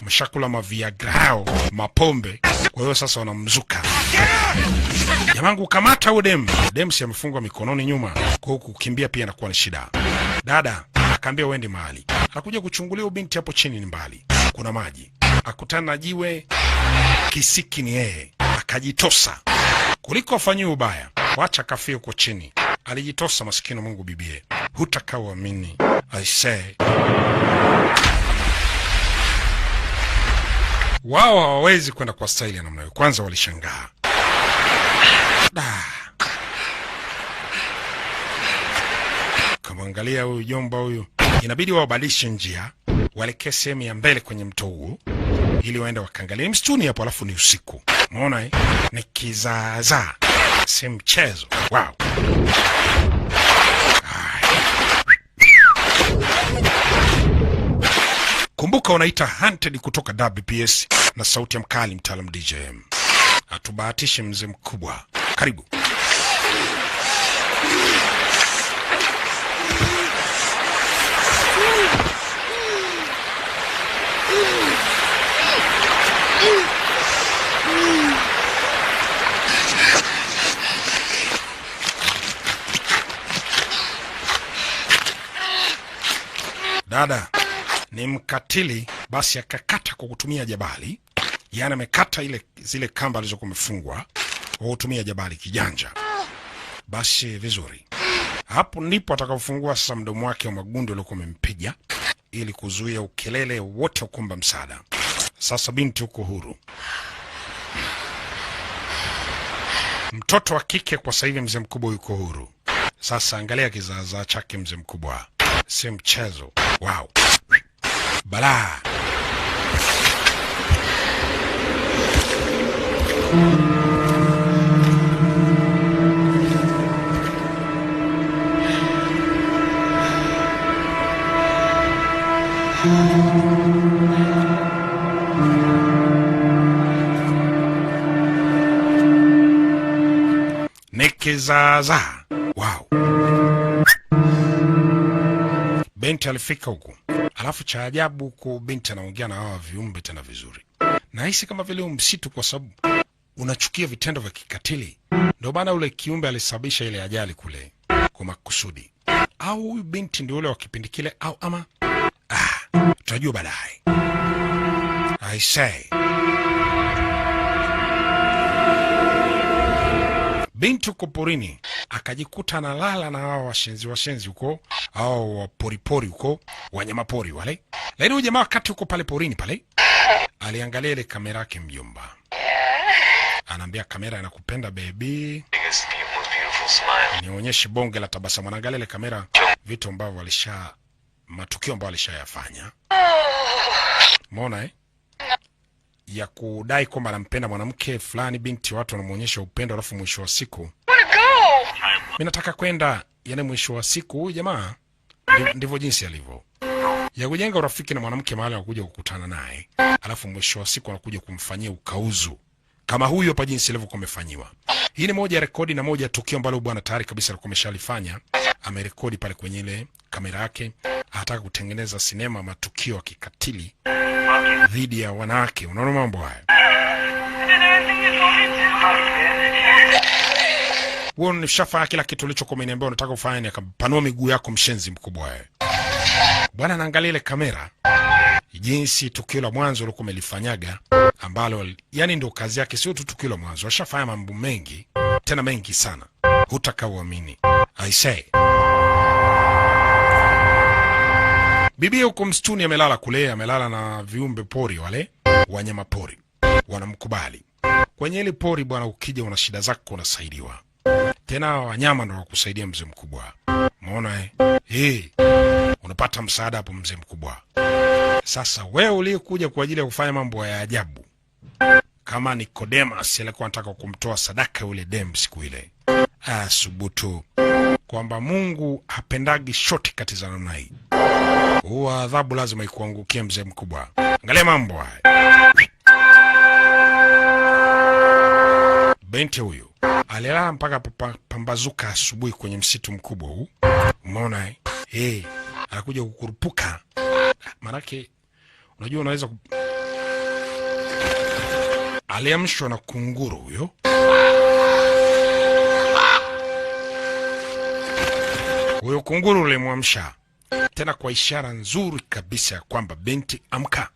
Speaker 1: Mshakula maviagrao, mapombe. Kwa hiyo sasa wanamzuka. Jamangu kamata huyo dem. Dem si amefungwa mikononi nyuma. Kwa hiyo kukimbia pia inakuwa ni shida. Dada akaambia uende mahali. Anakuja kuchungulia binti hapo chini ni mbali. Kuna maji. Akutana na jiwe, kisiki ni yeye. Akajitosa. Kuliko afanyie ubaya, wacha kafie huko chini. Alijitosa maskini Mungu bibie. Hutakaoamini. I say. Wao hawawezi kwenda kwa staili ya namna hiyo. Kwanza walishangaa. Da. Kamwangalia huyu jomba huyu. Inabidi wabadilishe njia, waelekee sehemu ya mbele kwenye mto huu ili waende wakaangalia msituni hapo, alafu ni usiku. Umeona ni kizaza. Si mchezo. Wow. Kumbuka unaita Hunted kutoka WPS na sauti ya mkali mtaalamu DJM. Atubahatishe mzee mkubwa. Karibu. Dada ni mkatili, basi akakata kwa kutumia jabali. Yaani amekata zile kamba alizokuwa amefungwa kwa kutumia jabali kijanja. Basi vizuri. Hapo ndipo atakapofungua sasa mdomo wake wa magundu aliokuwa amempiga ili kuzuia ukelele wote ukomba msaada. Sasa binti uko huru. Mtoto wa kike kwa sasa hivi mzee mkubwa yuko huru. Sasa angalia kizaazaa chake mzee mkubwa. Si mchezo. Wow. Balaa. Nikizaza. Wow. binti alifika huku. Alafu cha ajabu huku binti anaongea na hawa viumbe tena vizuri. Nahisi kama vile msitu kwa sababu unachukia vitendo vya kikatili. Ndio maana ule kiumbe alisababisha ile ajali kule kwa makusudi. Au huyu binti ndio ule wa kipindi kile au ama tutajua baadaye. I say. Binti uko porini akajikuta analala na hao washenzi huko au poripori huko, wanyama pori wale. Lakini huyu jamaa wakati uko pale porini pale aliangalia ile kamera yake mjomba. Anaambia kamera inakupenda baby. Nionyeshe bonge la tabasamu. Anaangalia ile kamera vitu ambavyo matukio ambayo alishayafanya. Umeona ya kudai kwamba anampenda mwanamke fulani, binti watu wanamuonyesha upendo, alafu mwisho wa siku mimi nataka kwenda, yani mwisho wa siku huyu jamaa ndivyo jinsi alivyo. Ya kujenga urafiki na mwanamke mahali anakuja kukutana naye, alafu mwisho wa siku anakuja kumfanyia ukauzu. Kama huyu hapa jinsi alivyokuwa amefanyiwa. Hii ni moja ya rekodi na moja ya tukio ambalo bwana tayari kabisa alikuwa ameshalifanya. Amerekodi pale kwenye ile kamera yake. Anataka kutengeneza sinema matukio ya kikatili dhidi ya wanawake. Unaona mambo haya? Wewe unashafanya kila kitu ulichokuwa umeniambia unataka ufanye, akapanua miguu yako mshenzi mkubwa wewe. Bwana anaangalia ile kamera. Jinsi tukio la mwanzo ulikuwa umelifanyaga ambalo yani ndio kazi yake, sio tu tukio la mwanzo. Ashafanya mambo mengi, tena mengi sana. Hutakaoamini. I say. Bibi huko msituni amelala kule, amelala na viumbe pori wale, wanyama pori. Wanamkubali. Kwenye ile pori bwana, ukija una shida zako unasaidiwa. Tena wanyama ndio wakusaidia mzee mkubwa. Umeona unapata msaada hapo mzee mkubwa. Sasa wewe uliyekuja kwa ajili ya kufanya mambo ya ajabu kama Nicodemus alikuwa anataka kumtoa sadaka yule dem siku ile. Subutu kwamba Mungu hapendagi shortcut za namna hii. Huwa adhabu lazima ikuangukie mzee mkubwa. Angalia mambo haya. Binti huyu alilala mpaka pambazuka asubuhi kwenye msitu mkubwa huu. Umeona anakuja kukurupuka. Manake unajua unaweza aliamshwa na kunguru huyo. Huyo kunguru ulimwamsha tena kwa ishara nzuri kabisa ya kwamba binti amka.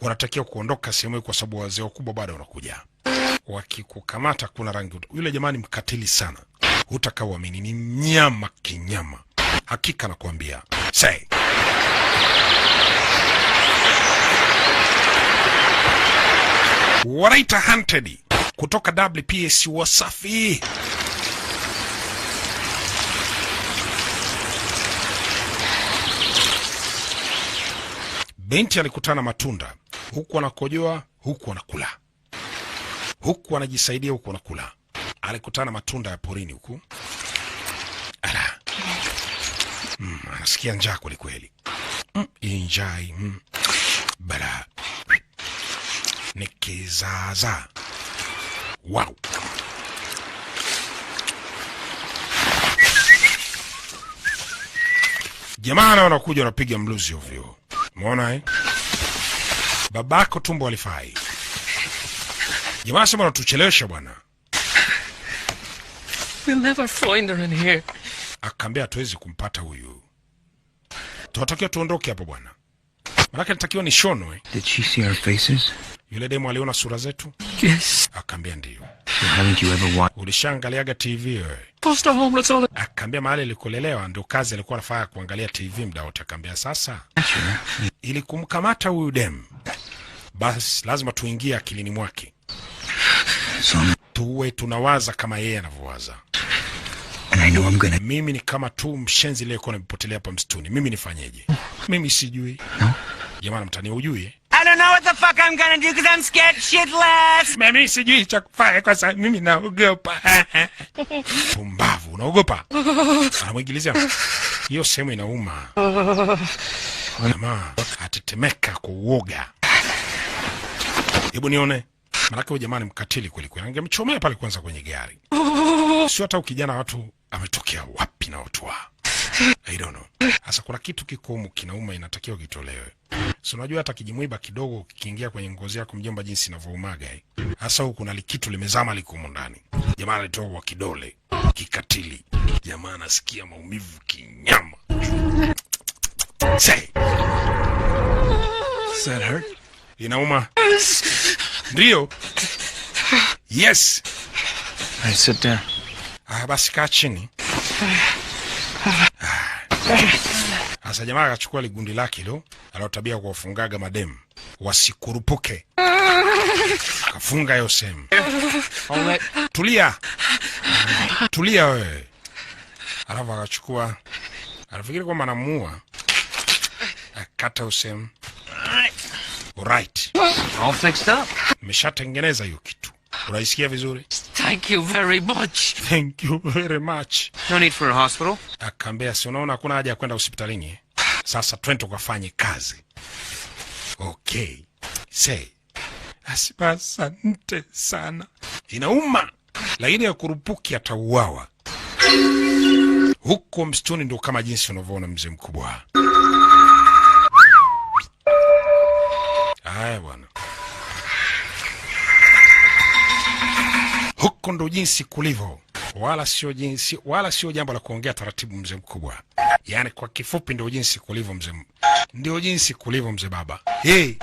Speaker 1: Unatakiwa kuondoka sehemu kwa sababu wazee wakubwa bado wanakuja. Wakikukamata kuna rangi. Yule jamani mkatili sana. Hutakaoamini ni mnyama kinyama. Hakika nakwambia. Say. Wanaita Hunted kutoka WPS Wasafi. Binti alikutana matunda, huku anakojoa, huku anakula, huku anajisaidia, huku anakula. Alikutana matunda ya porini huku. Anasikia njaa kweli kweli. Injai. Bala. Nikizaza. Wow. Jamaa wanakuja wanapiga mluzi ovyo. Umeona babako tumbo alifai. Jamaa sema unatuchelewesha bwana.
Speaker 6: We'll never find her in here.
Speaker 1: Akaambia hatuwezi kumpata huyu. Tunatakiwa tuondoke hapo bwana. Maana natakiwa ni shono.
Speaker 2: Did she see our faces?
Speaker 1: Yule demo aliona sura zetu?
Speaker 6: Yes.
Speaker 1: Akaambia ndio.
Speaker 2: Haven't you ever watched?
Speaker 1: Ulishaangaliaga TV wewe?
Speaker 6: Foster home, that's all.
Speaker 1: Akaambia mahali alikolelewa ndio kazi alikuwa anafanya kuangalia TV muda wote. Akaambia sasa ili kumkamata huyu dem basi lazima tuingie akilini mwake. Tuwe tunawaza kama yeye anavyowaza.
Speaker 2: And I know I'm gonna...
Speaker 1: Mimi ni kama tu mshenzi leo kwa nimepotelea hapa msituni. Mimi nifanyeje? Mimi sijui.
Speaker 2: No.
Speaker 1: Jamani mtani ujui?
Speaker 7: I don't know what the fuck I'm gonna do because I'm scared shitless.
Speaker 1: Mimi sijui cha kufanya kwa sababu mimi naogopa. Pumbavu, unaogopa? Anamwingilizia. Hiyo sehemu inauma. Jamaa atetemeka kwa uoga. Hebu nione. Maana huyo jamani mkatili kweli kweli. Angemchomea pale kwanza kwenye gari. Sio hata ukijana watu ametokea wapi na watu wa. I don't know. Sasa kuna kitu kiko humu kinauma, inatakiwa kitolewe. Si unajua hata kijimwiba kidogo kikiingia kwenye ngozi yako mjomba, jinsi inavyoumaga eh. Sasa huku kuna kitu limezama liko humu ndani. Jamaa alitoa kwa kidole kikatili. Jamaa anasikia maumivu kinyama. Say.
Speaker 2: Does that hurt?
Speaker 1: Inauma. Ndio. Yes.
Speaker 2: All right, sit down.
Speaker 1: Basi kaa chini. Asa jamaa akachukua ligundi lake hilo, alotabia kuwafungaga mademu wasikurupuke. Kafunga hiyo sehemu. Tulia. Tulia wewe. Alafu akachukua, alifikiri kwamba anamuua. Akata usem. Alright.
Speaker 2: All fixed up.
Speaker 1: Nimeshatengeneza hiyo kitu. Unaisikia vizuri?
Speaker 6: Thank you very much.
Speaker 1: Thank you very much.
Speaker 2: No need for a hospital.
Speaker 1: Akambea, si unaona hakuna haja ya kwenda hospitalini. Sasa twende tukafanye kazi. Okay. Say. Asante sana. Inauma. Lakini ya kurupuki atauawa. Huko msituni ndio kama jinsi unavyoona mzee mkubwa. Haya bwana. Huko ndo jinsi kulivyo. Wala sio jambo la kuongea taratibu mzee mkubwa. Yaani kwa kifupi ndio jinsi kulivyo mzee. Ndio jinsi kulivyo mzee baba. Hey.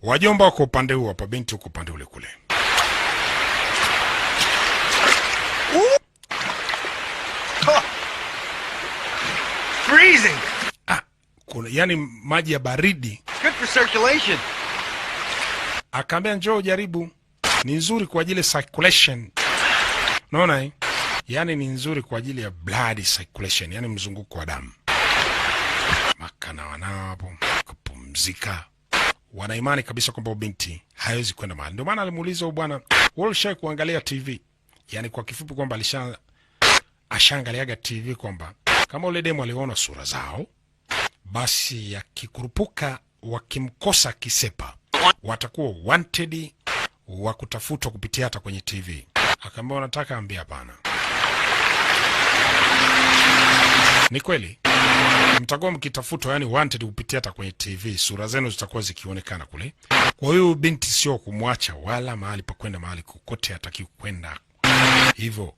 Speaker 1: Wajomba wako upande huu hapa, binti uko upande ule kule.
Speaker 2: Freezing.
Speaker 1: Kuna yani maji ya baridi.
Speaker 2: Good for circulation.
Speaker 1: Akaambia njoo jaribu. Ni nzuri kwa ajili ya circulation. Unaona eh? Yani ni nzuri kwa ajili ya blood circulation, yani mzunguko wa damu. Makana wanao hapo kupumzika. Wana imani kabisa kwamba binti haiwezi kwenda mahali. Ndio maana alimuuliza bwana, wewe ushawahi kuangalia TV? Yani kwa kifupi kwamba ashaangaliaga TV kwamba kama ule demo aliona sura zao, basi yakikurupuka wakimkosa kisepa watakuwa wanted wa kutafutwa kupitia hata kwenye TV. Akaambia unataka, ambia hapana. Ni kweli. Mtakuwa mkitafutwa yani wanted kupitia hata kwenye TV, sura zenu zitakuwa zikionekana kule. Kwa hiyo binti sio kumwacha wala mahali pa kwenda, mahali kokote hataki kwenda. Hivyo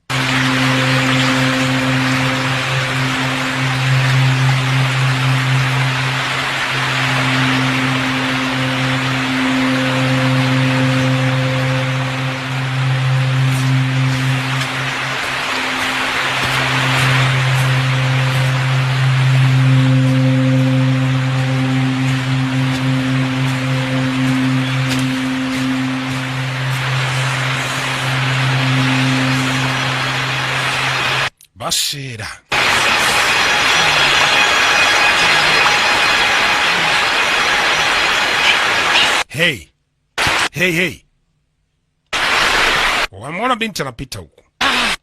Speaker 1: Bashira. Hey. Hey, hey. Wamwona binti anapita huku.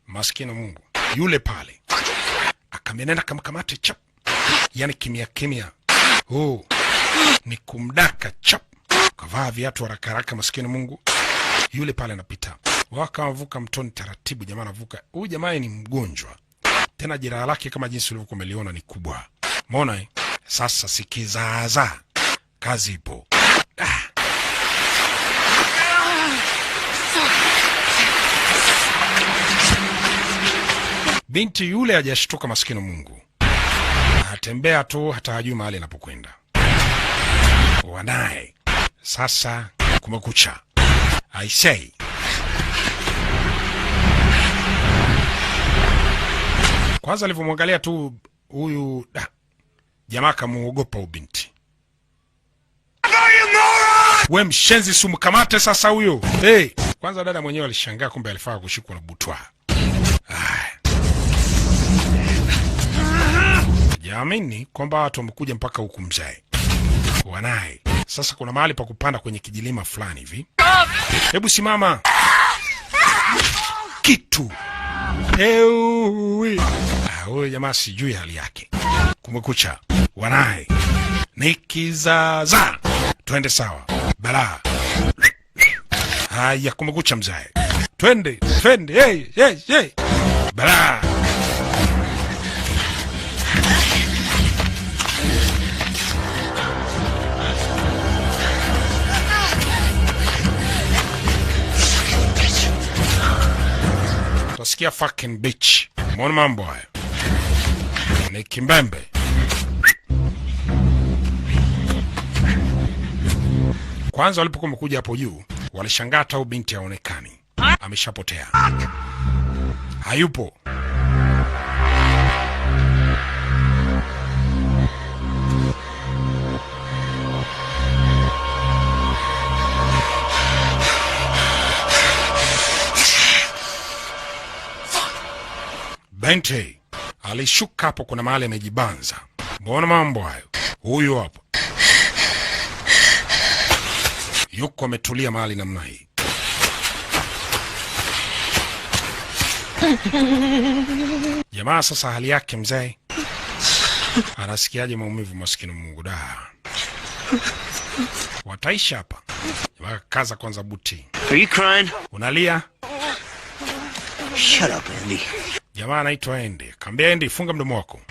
Speaker 1: Maskini Mungu. Yule pale. Akamenena kamkamate chap. Yani kimya kimya. Oh. Ni kumdaka chap. Kavaa viatu haraka haraka maskini Mungu. Yule pale anapita. Wakavuka mtoni taratibu, jamaa anavuka. Huyu jamaa ni mgonjwa. Tena jeraha lake kama jinsi ulivyokuwa umeliona ni kubwa. Umeona eh? Sasa sikizaza. Kazi ipo. Binti yule hajashtuka maskini Mungu. Atembea tu hata hajui mahali anapokwenda. Wanae. Sasa kumekucha. I say. Kwanza alivyomwangalia tu huyu jamaa kamuogopa ubinti. We mshenzi, sumkamate sasa huyo. Hey, kwanza dada mwenyewe alishangaa kumbe alifaa kushikwa na butwa. Jamini kwamba watu wamekuja mpaka huku mzee. Wanae. Sasa kuna mahali pa kupanda kwenye kijilima fulani hivi. Hebu simama. Kitu. Ewe. Huyo jamaa sijui hali yake. Kumekucha. Wanae. Nikizaza. Twende sawa. Bala. Haya, kumekucha mzae. Twende. Hey. Bala. Utasikia fucking bitch. Mbona mambo haya? Ni kimbembe. Kwanza walipokuwa wamekuja hapo juu, walishangaa hata huyu binti haonekani. Ameshapotea. Hayupo. Binti alishuka hapo, kuna mahali amejibanza. Mbona mambo hayo? Huyu hapo. Yuko ametulia mahali namna hii. Jamaa sasa hali yake mzee. Anasikiaje maumivu maskini Mungu da. Wataisha hapa. Jamaa kaza kwanza buti.
Speaker 7: Are you crying?
Speaker 1: Unalia?
Speaker 7: Shut up, Andy.
Speaker 1: Jamaa anaitwa Andy. Kambia Andy, funga mdomo wako.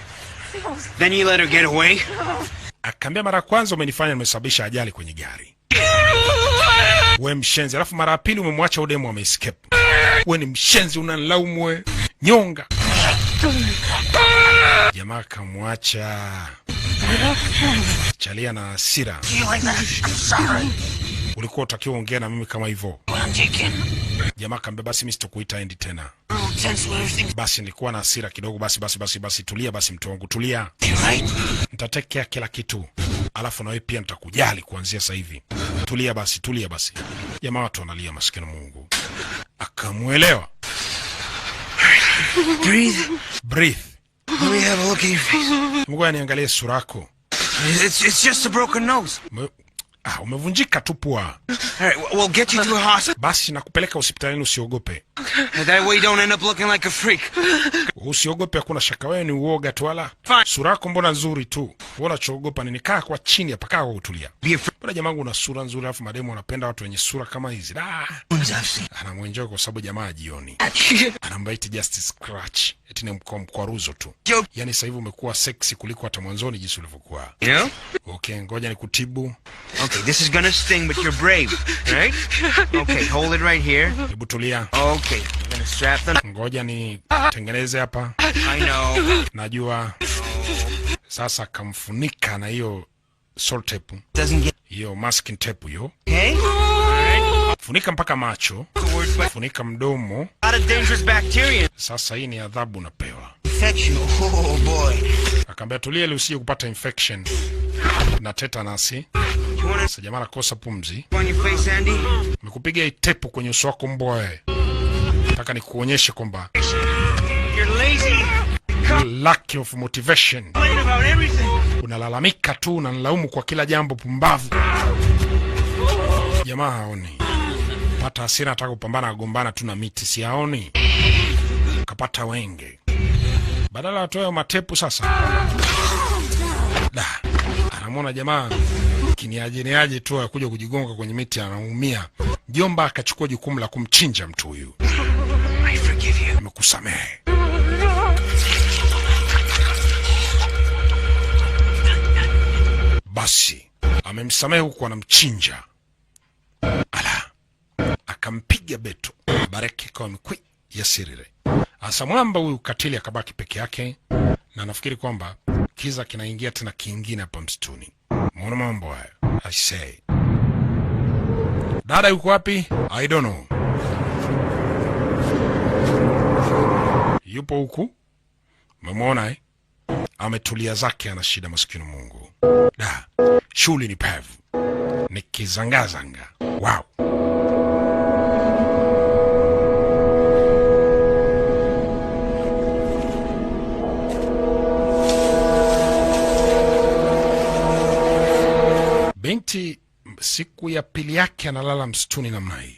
Speaker 7: Then you let her get away?
Speaker 1: Akambia mara kwanza umenifanya nimesababisha ajali kwenye gari. We mshenzi, alafu mara pili umemwacha udemu ameescape. We ni mshenzi, unanilaumu we. Nyonga. Jamaa kamwacha. Chalia na hasira. Ulikuwa utakiwa ongea na mimi kama hivyo. Jamaa kambia basi mimi sitokuita Andy tena. Basi nilikuwa na hasira kidogo, basi tulia basi mtu wangu, tulia. Nitatekea kila kitu. Alafu na wewe pia nitakujali kuanzia sasa hivi. Tulia basi. Jamaa watu wanalia maskini Mungu. Akamuelewa. Breathe.
Speaker 7: Let me have a look at your face.
Speaker 1: Mungu aniangalie sura yako.
Speaker 7: It's just a broken nose.
Speaker 1: Umevunjika tu pua.
Speaker 7: All right, we'll get you to a hospital.
Speaker 1: Basi nakupeleka hospitalini, usiogope.
Speaker 7: That way you don't end up looking like a freak.
Speaker 1: Usiogope, hakuna shaka, wewe ni uoga tu wala. Sura yako mbona nzuri tu. Mbona choogopa nini? Kaa kwa chini hapa, kaa kwa utulia. Mbona jamaa una sura nzuri alafu mademu wanapenda watu wenye sura kama hizi. Anamwenjoy kwa sababu jamaa jioni. Anambaiti just scratch. Eti ni mkwaruzo tu. Yaani sasa hivi umekuwa sexy kuliko hata mwanzoni jinsi ulivyokuwa.
Speaker 7: Yeah?
Speaker 1: Okay, ngoja nikutibu.
Speaker 7: Okay, this is gonna sting but you're brave, right? Okay, hold it right here.
Speaker 1: Hebu tulia.
Speaker 7: Okay, I'm gonna strap them.
Speaker 1: Ngoja ni tengeneze hapa.
Speaker 7: I know.
Speaker 1: Najua. Sasa kamfunika na hiyo salt tape.
Speaker 7: Doesn't get
Speaker 1: Hiyo masking tape hiyo.
Speaker 7: okay?
Speaker 1: Funika mpaka macho. Funika mdomo.
Speaker 7: Lot of dangerous bacteria.
Speaker 1: Sasa hii ni adhabu unapewa.
Speaker 7: Infection. Oh boy.
Speaker 1: Akaambia tulia ili usije kupata infection na tetanus. Sasa jamaa anakosa pumzi.
Speaker 7: On your face, Andy.
Speaker 1: Nimekupiga hii tape kwenye uso wako mboe. Nataka nikuonyeshe kwamba
Speaker 7: You're lazy.
Speaker 1: lack of motivation.
Speaker 7: Complain about everything.
Speaker 1: Unalalamika tu, unanilaumu kwa kila jambo, pumbavu. Jamaa haoni. Pata hasira, nataka kupambana, agombana tu na miti, si haoni. Kapata wenge. Badala atoe matepu sasa. Anamwona jamaa kiniaje tu akuja kujigonga kwenye miti, anaumia. Jomba akachukua jukumu la kumchinja mtu huyu.
Speaker 7: I forgive you.
Speaker 1: Nimekusamehe. Basi amemsamehe huku anamchinja. Akampiga beto. Bareke kwa mkwi ya sirire. Asa mwamba huyu katili akabaki peke yake. Na nafikiri kwamba kiza kinaingia tena kingine hapa msituni. Mbona mambo haya? I say. Dada yuko wapi? I don't know. Yupo huku. Umemwona ametulia zake, ana shida maskini Mungu. Shuli ni pevu. Ni kizangazanga. Wow. Binti siku ya pili yake analala msituni namna hii.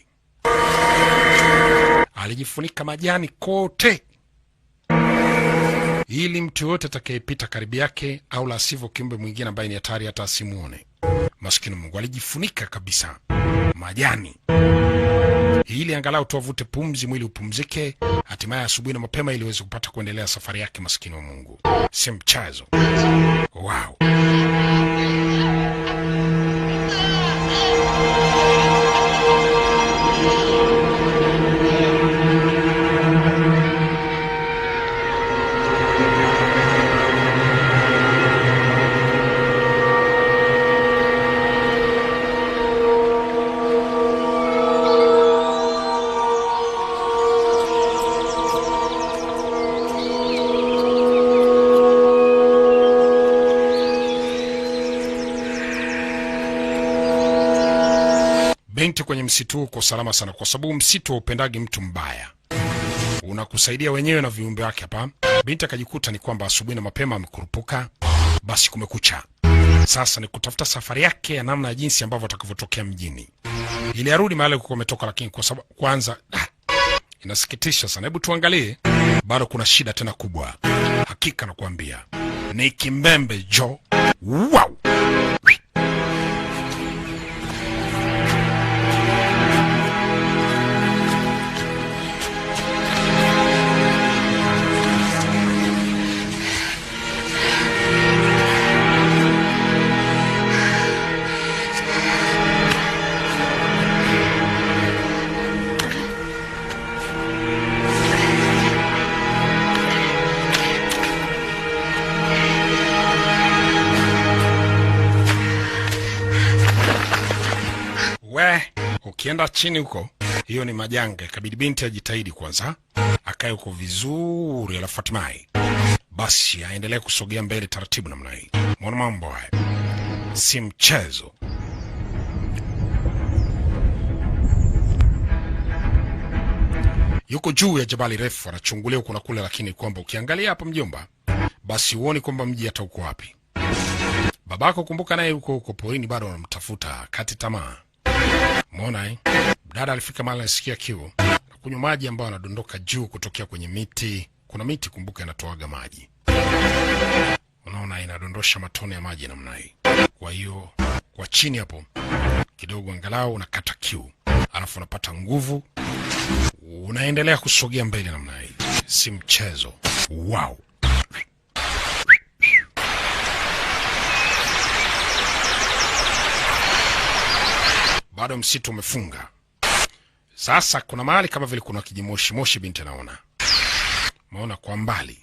Speaker 1: Alijifunika majani kote ili mtu yote atakayepita karibu yake au la sivyo kiumbe mwingine ambaye ni hatari hata asimuone. Maskini Mungu alijifunika kabisa majani. ili angalau tuavute pumzi, mwili upumzike, hatimaye asubuhi na mapema ili uweze kupata kuendelea safari yake. Maskini wa Mungu, si mchezo. Wow. Binti kwenye msitu uko salama sana, kwa sababu msitu haupendagi mtu mbaya, unakusaidia wenyewe na viumbe wake hapa. Binti akajikuta ni kwamba asubuhi na mapema amekurupuka, basi kumekucha. Sasa ni kutafuta safari yake ya namna ya jinsi ambavyo atakavyotokea mjini ili arudi mahali alikuwa ametoka, lakini kwa sababu kwanza inasikitisha sana. Hebu tuangalie, bado kuna shida tena kubwa. Hakika nakwambia ni kimbembe jo. Wow. Ukienda chini huko, hiyo ni majanga. Ikabidi binti ajitahidi kwanza, akae huko vizuri, alafu hatimaye basi aendelee kusogea mbele taratibu namna hii. Mwana mambo haya si mchezo. Yuko juu ya jabali refu, anachungulia huko na kule, lakini kwamba ukiangalia hapa mjomba, basi uone kwamba mji hata uko wapi. Babako kumbuka naye huko porini bado anamtafuta, kati tamaa. Umeona dada alifika mahali anasikia kiu na kunywa maji ambayo yanadondoka juu kutokea kwenye miti. Kuna miti kumbuka inatoaga maji. Unaona inadondosha matone ya maji namna hii. Kwa hiyo kwa chini hapo kidogo angalau unakata kiu, alafu unapata nguvu, unaendelea kusogea mbele namna hii. Si mchezo. Wow. Bado msitu umefunga. Sasa kuna mahali kama vile kuna kijimoshi moshi binti anaona. Maona kwa mbali.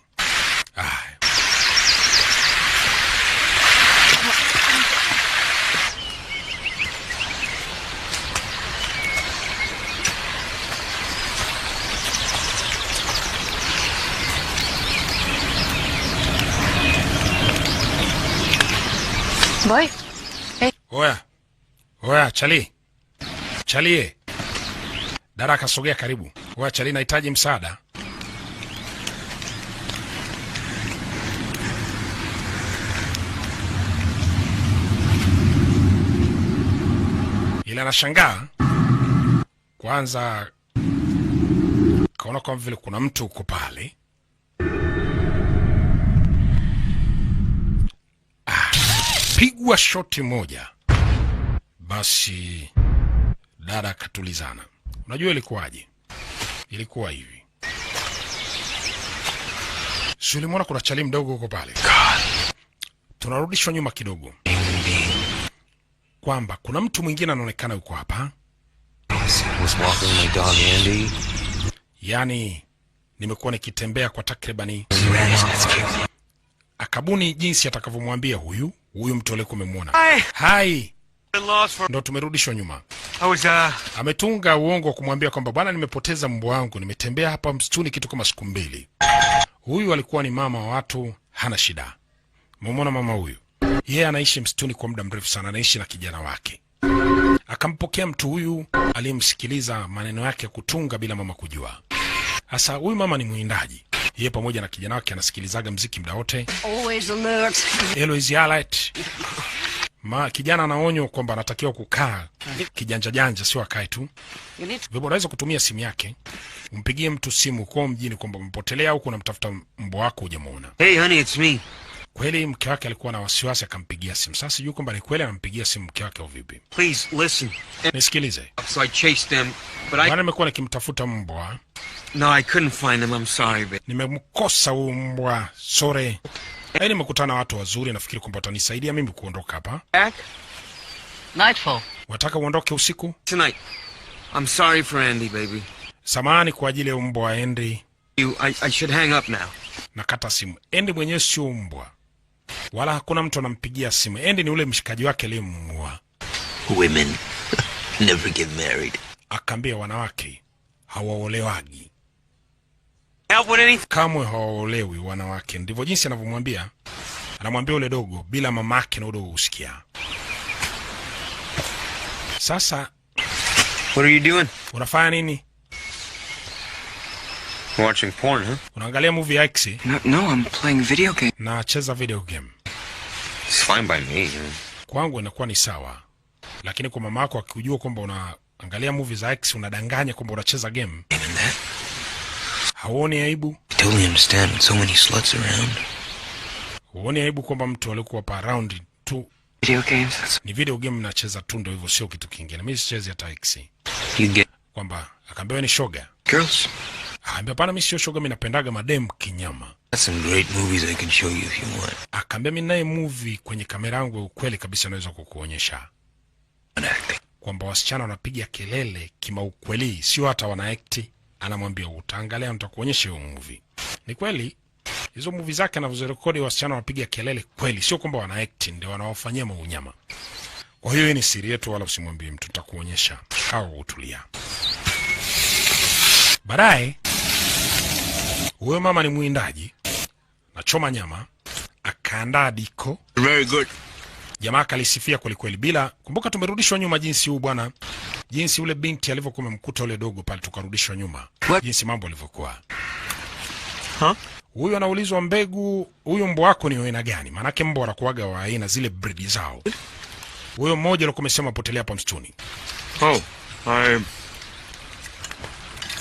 Speaker 3: Boy. Hey.
Speaker 1: Oya, Chalie. Dara akasogea karibu. Oya, Chalie, nahitaji msaada. Ila anashangaa. Kwanza kaona kama vile kuna mtu uko pale. Pigwa shoti moja. Basi dada akatulizana. Unajua ilikuwaje? Ilikuwa hivi. Sulimona kuna Chalie mdogo uko pale. Tunarudishwa nyuma kidogo, kwamba kuna mtu mwingine anaonekana yuko hapa. Yani nimekuwa nikitembea kwa takribani, akabuni jinsi atakavyomwambia huyu mtu aliyekuwa umemwona. Hai. Ndo tumerudishwa nyuma. Ametunga uongo wa kumwambia kwamba bwana, nimepoteza mbwa wangu, nimetembea hapa msituni kitu kama siku 2. Huyu alikuwa ni mama wa watu, hana shida. Mumeona mama huyu? Yeye anaishi msituni kwa muda mrefu sana, anaishi na kijana wake. Akampokea mtu huyu aliyemsikiliza maneno yake kutunga bila mama kujua. Sasa huyu mama ni mwindaji. Yeye pamoja na kijana wake anasikilizaga mziki muda wote.
Speaker 3: Always alert.
Speaker 1: Always alert. Kijana anaonywa kwamba anatakiwa kukaa kijanja janja, sio akae tu. Wewe unaweza kutumia simu yake, umpigie mtu simu kwa mjini kwamba umpotelea huko unamtafuta mbwa wako hujamuona.
Speaker 7: Hey honey, it's me.
Speaker 1: Kweli mke wake alikuwa na wasiwasi, akampigia simu. Sasa sijui kwamba ni kweli anampigia simu mke wake au vipi.
Speaker 7: Please listen.
Speaker 1: Nisikilize.
Speaker 7: So I chased them
Speaker 1: Bwana, nimekuwa nikimtafuta mbwa.
Speaker 7: No, I couldn't find him. I'm sorry, babe.
Speaker 1: Nimemkosa huyu mbwa. Sorry. Nimekutana watu wazuri, nafikiri kwamba watanisaidia mimi kuondoka hapa.
Speaker 7: Back?
Speaker 6: Nightfall.
Speaker 1: Wataka uondoke usiku?
Speaker 7: Tonight. I'm sorry for Andy, baby.
Speaker 1: Samahani kwa ajili ya mbwa wa Andy.
Speaker 7: I should hang up now.
Speaker 1: Nakata simu. Andy mwenyewe sio mbwa. Wala hakuna mtu anampigia simu. Andy ni ule mshikaji wake aliyemuua.
Speaker 8: Women never get married.
Speaker 1: Akaambia wanawake hawaolewagi.
Speaker 5: Help with anything?
Speaker 1: Kamwe hawaolewi wanawake. Ndivyo jinsi anavyomwambia. Anamwambia ule dogo bila mamake na dogo usikia. Sasa
Speaker 7: What are you doing?
Speaker 1: unafanya nini?
Speaker 7: Watching porn, huh?
Speaker 1: Unaangalia movie ya X?
Speaker 8: No, I'm playing video game.
Speaker 1: Na cheza video game.
Speaker 7: It's fine by me.
Speaker 1: Kwangu inakuwa ni sawa. Lakini kwa mamako akijua kwamba unaangalia movie za X unadanganya kwamba unacheza game. Haoni aibu?
Speaker 8: I totally understand with so many sluts around.
Speaker 1: Huoni aibu kwamba mtu alikuwa pa around tu
Speaker 8: Video games?
Speaker 1: ni video game nacheza tu, ndio hivyo, sio kitu kingine. Mimi sichezi hata X.
Speaker 8: You get
Speaker 1: Kwamba akaambiwa ni shoga.
Speaker 8: girls?
Speaker 1: Akaambia pana, mimi sio shoga, mimi napendaga madem kinyama.
Speaker 8: That's some great movies I can show you if you want.
Speaker 1: Akaambia mimi naye movie kwenye kamera yangu ya ukweli kabisa naweza kukuonyesha. Kwamba wasichana wanapiga kelele kimaukweli, sio hata wanaakti. Anamwambia utaangalia, nitakuonyesha hiyo movie. Ni kweli hizo movie zake anazorekodi wasichana wanapiga kelele kweli, sio kwamba wanaakti ndio wanaofanyia maunyama. Kwa hiyo hii ni siri yetu, wala usimwambie mtu, tutakuonyesha. Hao utulia. Baadaye huyo mama ni mwindaji, nachoma nyama, akaandaa diko.
Speaker 8: Very good.
Speaker 1: Jamaa kalisifia kweli kweli. Bila kumbuka, tumerudishwa nyuma jinsi huyu bwana, jinsi ule binti alivyokuwa amemkuta ule dogo pale, tukarudishwa nyuma jinsi mambo yalivyokuwa. Huyu anaulizwa mbegu, huyu mbwa wako ni aina gani? Maana mbwa wanakuaga wa aina zile breed zao. Huyo mmoja alikuwa amesema potelea hapa msituni.
Speaker 7: Oh, I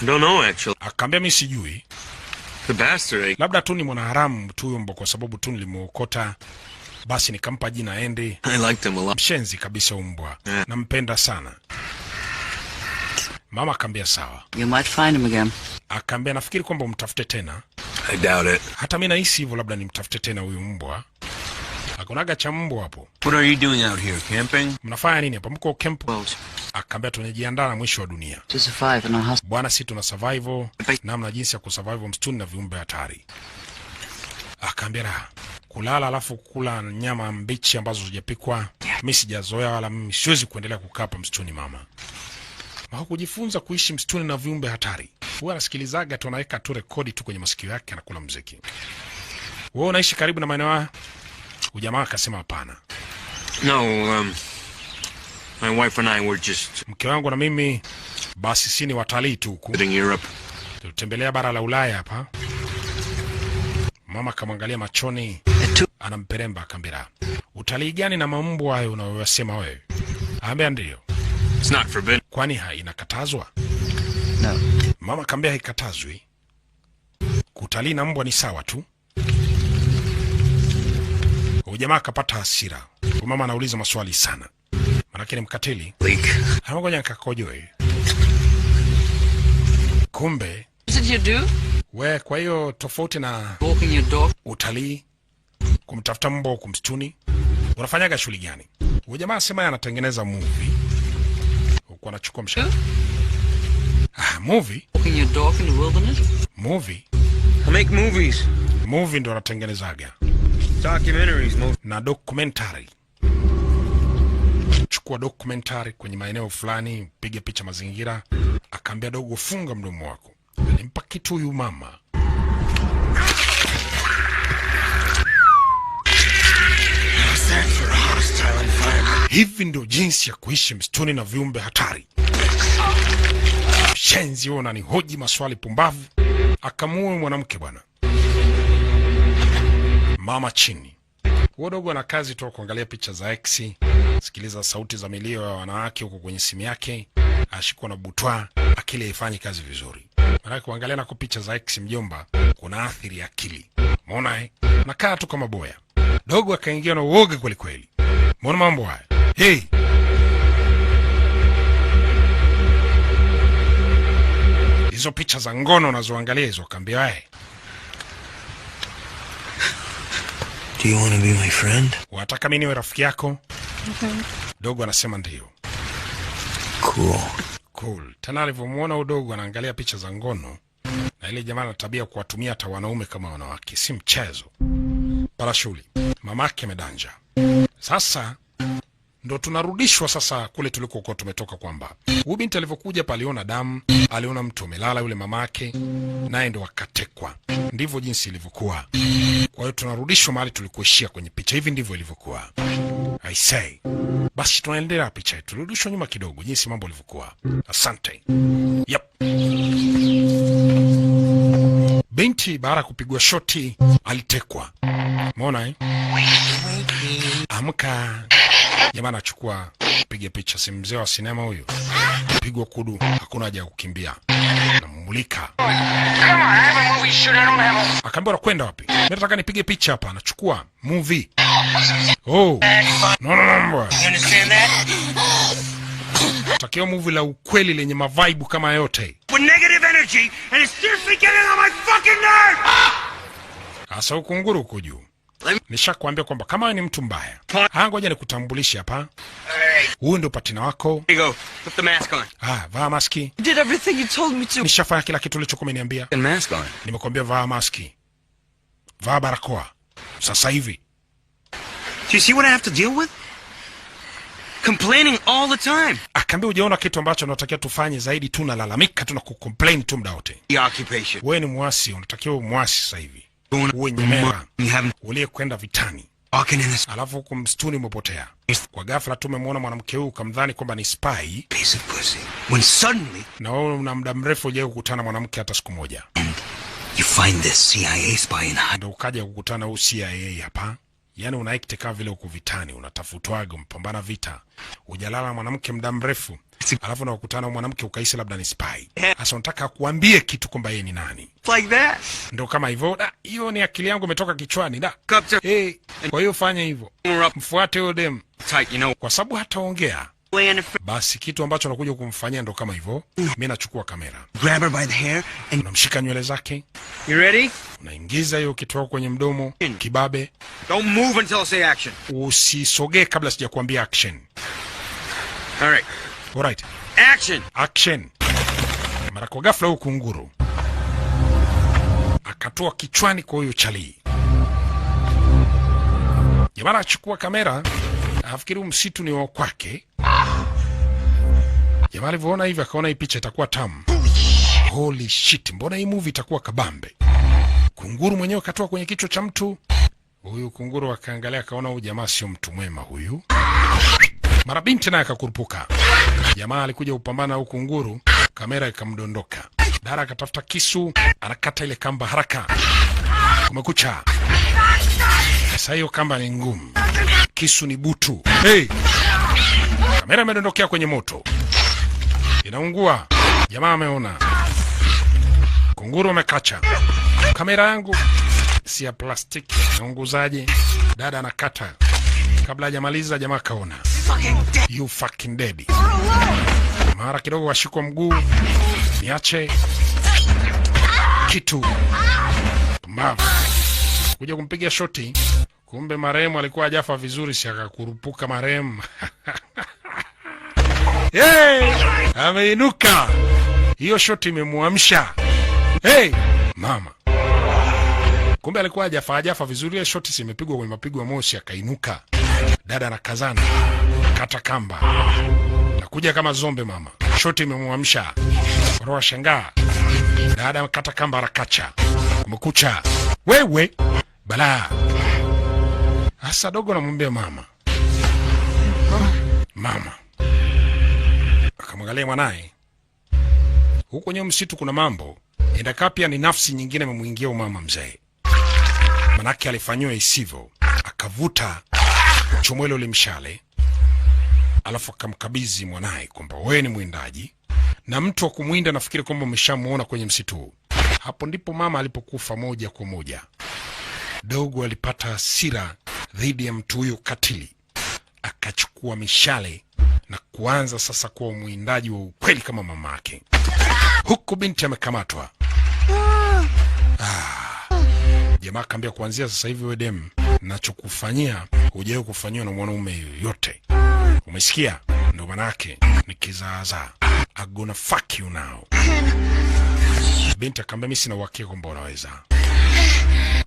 Speaker 7: don't know actually.
Speaker 1: Akaambia mimi sijui.
Speaker 7: The bastard.
Speaker 1: Labda tu ni mwanaharamu tu huyo mbwa, kwa sababu tu nilimuokota basi nikampa jina Andy.
Speaker 8: I liked him a lot.
Speaker 1: Mshenzi kabisa mbwa. Nampenda sana. Mama akaambia sawa.
Speaker 6: You might find him again.
Speaker 1: Akaambia nafikiri kwamba umtafute tena.
Speaker 8: I doubt it.
Speaker 1: Hata mimi nahisi hivyo, labda nimtafute tena huyu mbwa. Hakunaga cha mbwa hapo.
Speaker 8: What are you doing out here, camping?
Speaker 1: Mnafanya nini hapa? Mko camp?
Speaker 6: Well,
Speaker 1: Akaambia tunajiandaa na mwisho wa dunia.
Speaker 6: to survive in our house.
Speaker 1: Bwana, si tuna survival, namna jinsi ya kusurvive msituni na viumbe hatari. Akaambia raha. Kulala alafu kula nyama mbichi ambazo hujapikwa, mimi sijazoea, wala mimi siwezi kuendelea kukaa hapa msituni mama. Hakujifunza kuishi msituni na viumbe hatari. Huwa anasikilizaga tu, anaweka tu rekodi tu kwenye masikio yake, anakula muziki. Wewe unaishi karibu na maeneo haya? Ujamaa akasema hapana.
Speaker 7: No, my wife and I were just
Speaker 1: Mke wangu na mimi basi si ni watalii tu huku.
Speaker 8: In Europe.
Speaker 1: Tutembelea bara la Ulaya hapa. Mama akamwangalia machoni, anamperemba akambira. Utalii gani na mambo hayo unayosema wewe? Aambia ndio.
Speaker 8: It's not forbidden.
Speaker 1: Kwani inakatazwa?
Speaker 6: No.
Speaker 1: Mama akamwambia haikatazwi. Kutalii na mbwa ni sawa tu. Jamaa akapata hasira. Mama anauliza maswali sana. Manake ni mkatili. Hamoja nikakojoe. Kumbe
Speaker 6: What did you do?
Speaker 1: we, kwa hiyo tofauti na
Speaker 6: Walking your dog?
Speaker 1: utalii, kumtafuta mbwa kumstuni, unafanyaga shughuli gani? Huyo jamaa asema anatengeneza movie. Huko anachukua mshahara. Movie?
Speaker 6: Walking your dog in the wilderness?
Speaker 1: Movie?
Speaker 7: I make movies.
Speaker 1: Movie ndo anatengenezaga.
Speaker 7: Documentaries,
Speaker 1: na documentary. Chukua documentary kwenye maeneo fulani, piga picha mazingira. Akaambia dogo, funga mdomo wako. Alimpa kitu huyu mama. Hivi ndio jinsi ya kuishi msituni na viumbe hatari. Shenzi huyo ananihoji maswali pumbavu. Akamuua mwanamke bwana. Mama chini. Huo dogo ana kazi tu kuangalia picha za X, sikiliza sauti za milio ya wanawake huko kwenye simu yake, ashikwa na butwa, akili haifanyi kazi vizuri. Maana kuangalia na picha za X mjomba kuna athiri akili. Umeona nakaa tu kama boya. Dogo akaingia na uoga kweli kweli. Mbona mambo haya? Hey. picha za ngono unazoangalia hizo. Akaambia wewe,
Speaker 8: Do you want to be my friend?
Speaker 1: wataka mimi niwe rafiki yako? Dogo anasema ndio. Cool. Tena alivyomuona udogo anaangalia picha za ngono, na ile jamaa ana tabia kuwatumia hata wanaume kama wanawake, si mchezo. Parashuli, mamake amedanja. Sasa ndo tunarudishwa sasa kule tulikokuwa tumetoka, kwamba huyu binti alivyokuja paliona damu, aliona mtu amelala yule mamake, naye ndo akatekwa. Ndivyo jinsi ilivyokuwa. Kwa hiyo tunarudishwa mahali tulikuishia kwenye picha. Hivi ndivyo ilivyokuwa. I say. Basi tunaendelea picha yetu. Turudishwe nyuma kidogo jinsi mambo yalivyokuwa. Asante. Yep. Binti baada kupigwa shoti alitekwa. Umeona eh? Amka. Jamaa anachukua piga picha, si mzee wa sinema huyo. Pigwa kudu, hakuna haja ya kukimbia. Namulika. Akaambia kwenda wapi? Mimi nataka nipige picha hapa. Anachukua movie. Oh. No. Takio movie la ukweli lenye mavibe kama yote.
Speaker 5: With negative energy and it's seriously getting on my fucking nerve!
Speaker 1: Asa ukunguru huko juu. Nishakwambia kwamba kama ni mtu mbaya, ngoja nikutambulishe hapa. Huyu ndio patina wako.
Speaker 7: Here you go. Put the mask on.
Speaker 1: Vaa maski.
Speaker 6: You did everything you told me to.
Speaker 1: Nishafanya kila kitu ulichokuwa umeniambia.
Speaker 8: And mask on.
Speaker 1: Nimekwambia vaa maski. Vaa barakoa. Sasa hivi.
Speaker 7: Do you see what I have to deal with? Complaining all the time.
Speaker 1: Akaambia hujaona kitu ambacho unatakiwa tufanye zaidi, tu nalalamika, tu na kucomplain tu muda wote.
Speaker 7: The occupation.
Speaker 1: Wewe ni muasi, unatakiwa muasi sasa hivi. Uwe nyemera. Ulie kwenda vitani.
Speaker 7: Walking in this
Speaker 1: Alafu huko msituni umepotea. Kwa ghafla tu umemwona mwanamke huyu ukamdhani kwamba ni spy.
Speaker 7: piece of pussy. When suddenly
Speaker 1: Na wewe una muda mrefu hujawahi kukutana mwanamke hata siku moja.
Speaker 7: you find this CIA spy in hiding.
Speaker 1: Ndio ukaja kukutana huyu CIA hapa. Yaani unaikte kama vile uko vitani, unatafutwaga, mpambana vita. Hujalala mwanamke muda mrefu. Alafu unakutana mwanamke ukahisi labda ni spy. Sasa unataka kuambie kitu kwamba yeye ni nani.
Speaker 7: Like that.
Speaker 1: Ndio kama hivyo. Hiyo ni akili yangu imetoka kichwani.
Speaker 7: Captain.
Speaker 1: Kwa hiyo fanya hivyo. Mfuate huyo dem.
Speaker 7: Tight, you know.
Speaker 1: Kwa sababu hataongea. Basi kitu ambacho unakuja kumfanyia ndo kama hivyo. Mimi nachukua kamera.
Speaker 7: Grab her by the hair and
Speaker 1: Unamshika nywele zake.
Speaker 7: you ready?
Speaker 1: Unaingiza hiyo kitu kwenye mdomo, kibabe.
Speaker 7: Don't move until I say action.
Speaker 1: Usisogee kabla sijakwambia action.
Speaker 7: All right.
Speaker 1: Action. Mara kwa ghafla huyu kunguru akatoa kichwani kwa huyo chali. Jamaa achukua kamera, afikiri msitu ni wa kwake. Jamaa alivyoona hivi akaona hii picha itakuwa tamu. Holy shit, mbona hii movie itakuwa kabambe. Kunguru mwenyewe katoa kwenye kichwa cha mtu. Huyu kunguru akaangalia akaona huyu jamaa sio mtu mwema huyu. Mara binti naye akakurupuka. Jamaa alikuja kupambana huyu kunguru, kamera ikamdondoka. Dara akatafuta kisu, anakata ile kamba haraka. Kumekucha. Sasa hiyo kamba ni ngumu. Kisu ni butu. Hey! Kamera imedondokea kwenye moto. Inaungua. Jamaa ameona. Kunguru amekacha. Kamera yangu si ya plastiki, naunguzaje? Dada anakata. Kabla hajamaliza jamaa kaona. You fucking dead. Mara kidogo washikwa mguu. Niache. Kitu. Pumbavu. Kuja kumpiga shoti. Kumbe marehemu alikuwa hajafa vizuri, si akakurupuka marehemu. Hey! Ameinuka. Hiyo shoti imemuamsha. Hey! Mama. Kumbe alikuwa hajafa vizuri, ile shoti simepigwa kwenye mapigo ya moshi akainuka. Dada anakazana. Kata kamba. Nakuja kama zombe mama. Shoti imemuamsha. Roho shangaa. Dada kata kamba rakacha. Kumekucha. Wewe bala. Asa dogo namwambia mama. Mama. Akamwangalia mwanae. Huko kwenye msitu kuna mambo. Endakaa pia ni nafsi nyingine imemuingia umama mzee. Manake alifanywa isivyo. Akavuta chomwelo ule mshale. Alafu akamkabidhi mwanae kwamba wewe ni mwindaji. Na mtu wa kumwinda nafikiri kwamba umeshamuona kwenye msitu. Hapo ndipo mama alipokufa moja kwa moja. Dogo alipata hasira dhidi ya mtu huyo katili. Akachukua mishale na kuanza sasa kuwa mwindaji wa ukweli kama mamake. huku binti amekamatwa. Jamaa kaambia kuanzia sasa hivi wewe dem, nachokufanyia hujawahi kufanyiwa na mwanaume yoyote. Umesikia? Ndio maana yake ni kizaazaa. I'm gonna fuck you now. Binti akamwambia mimi sina uhakika kwamba unaweza.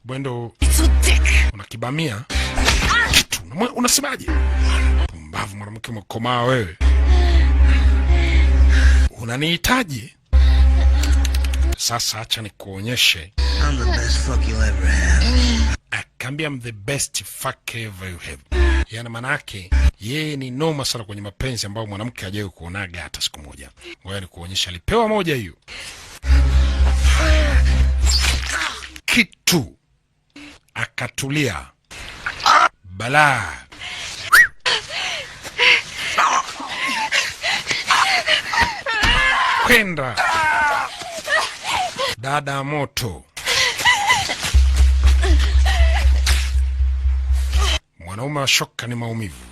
Speaker 1: Bwendo unakibamia kitu. Unasemaje? Pumbavu mwanamke mkomaa wewe. Unanihitaji? Sasa acha nikuonyeshe.
Speaker 8: I'm the best fuck you'll ever have.
Speaker 1: Akambia I'm the best fuck ever you have. Yana manake yeye ni noma sana kwenye mapenzi ambao mwanamke hajawahi kuonaga hata siku moja. Ngoja nikuonyeshe, alipewa moja hiyo. Kitu akatulia. Balaa. Kwenda. Dada moto. Mwanaume wa shoka ni maumivu.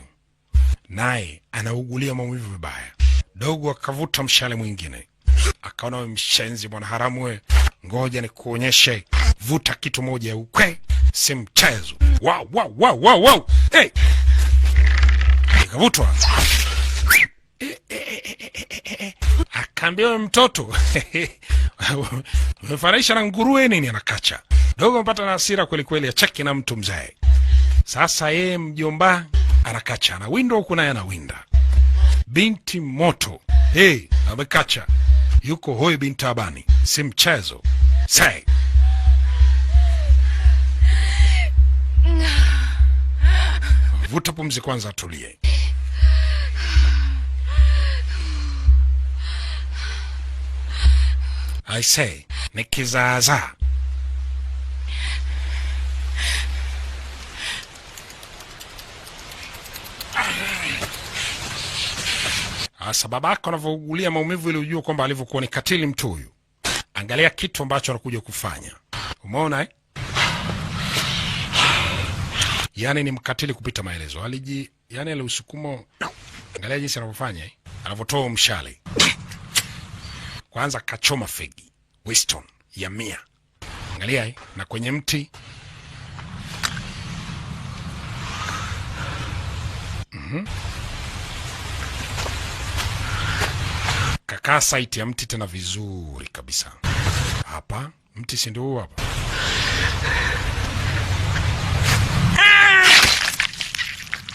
Speaker 1: Naye anaugulia maumivu vibaya. Dogo akavuta mshale mwingine. Akaona wewe mshenzi bwana haramu wewe. Ngoja nikuonyeshe. Vuta kitu moja ukwe. Si mchezo. Wow. Hey. Ikavutwa. Akaambia wewe mtoto. Umefananisha na nguruwe nini anakacha. Dogo mpata na hasira kweli kweli ya cheki na mtu mzee. Sasa yeye mjomba anakacha na window huko naye anawinda. Binti moto. Hey, amekacha. Yuko hoi binti abani. Si mchezo. Say. Vuta pumzi kwanza atulie. I say, ni kizaazaa. Asa babako anavyogulia maumivu ili ujue kwamba alivyokuwa ni katili mtu huyu. Angalia kitu ambacho anakuja kufanya. Umeona eh? Yaani ni mkatili kupita maelezo. Yani ile usukumo. Angalia jinsi anavyofanya eh? Anavyotoa mshale. Kwanza kachoma fegi. Winston ya 100. Angalia eh? Na kwenye mti. Kakaa site ya mti tena vizuri kabisa. Hapa mti si ndio hapa.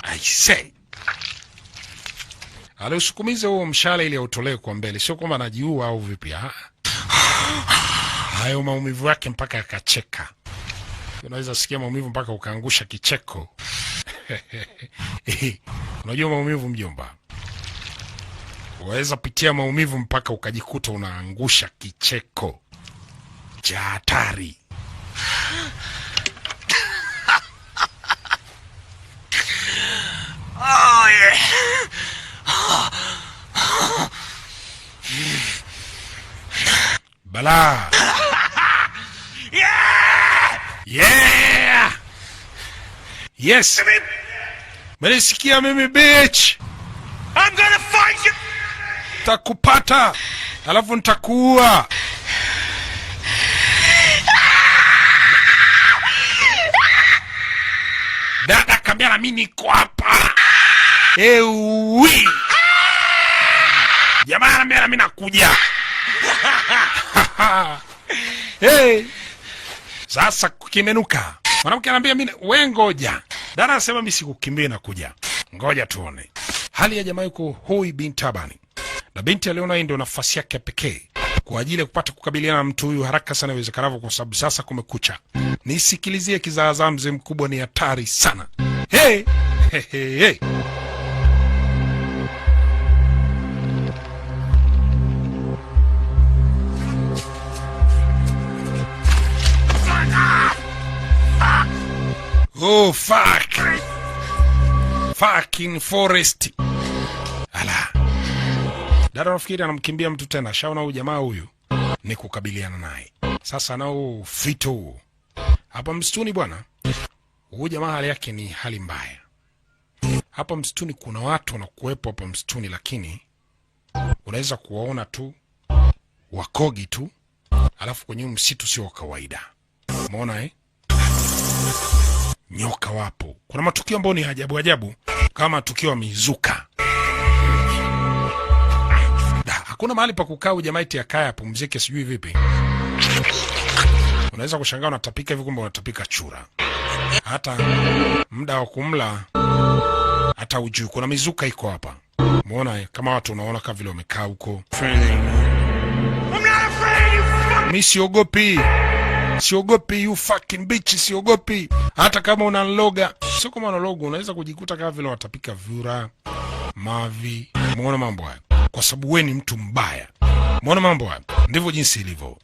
Speaker 1: I say. Aliusukumize huo mshale ili autolewe kwa mbele. Sio kwamba anajiua au vipi. Hayo maumivu yake mpaka akacheka. Unaweza sikia maumivu mpaka ukaangusha kicheko. Unajua maumivu mjomba? Waweza pitia maumivu mpaka ukajikuta unaangusha kicheko cha hatari.
Speaker 7: Oh yeah.
Speaker 1: Bala. Yeah. Yes. Menisikia mimi bitch.
Speaker 7: I'm gonna find you.
Speaker 1: Takupata. Alafu nitakuua. Dada kamera mimi niko hapa. Ewi. Jamaa anambia mimi nakuja. Hey. Sasa kimenuka. Mwanamke anambia mimi wewe ngoja. Dada anasema mimi sikukimbia nakuja. Ngoja tuone. Hali ya jamaa yuko hoi binti abani. Na binti aliona hii ndio nafasi yake pekee kwa ajili ya kupata kukabiliana na mtu huyu haraka sana iwezekanavyo kwa sababu sasa kumekucha. Nisikilizie kizaazaa mzee mkubwa ni hatari sana. Hey. Hey. Oh fuck. Fucking forest. Ala. Dada nafikiri anamkimbia mtu tena. Shaona huyu jamaa huyu ni kukabiliana naye. Sasa nao fito. Hapa msituni bwana. Huyu jamaa hali yake ni hali mbaya. Hapa msituni kuna watu wanakuwepo hapa msituni lakini unaweza kuwaona tu wakogi tu, alafu kwenye msitu sio wa kawaida. Umeona nyoka wapo. Kuna matukio ambayo ni ajabu ajabu, kama tukio mizuka. Hakuna mahali pa kukaa jamaa eti akaya pumzike sijui vipi. Unaweza kushangaa unatapika hivi kumbe unatapika chura. Hata muda wa kumla hata ujui. Kuna mizuka iko hapa. Umeona kama watu unaona kama vile wamekaa huko. Mimi siogopi. Siogopi you fucking bitch, siogopi. Hata kama unaloga, sio kama unaloga, unaweza kujikuta kama vile watapika vyura, mavi. Umeona mambo haya? Kwa sababu wewe ni mtu mbaya. Umeona mambo haya? Ndivyo jinsi ilivyo.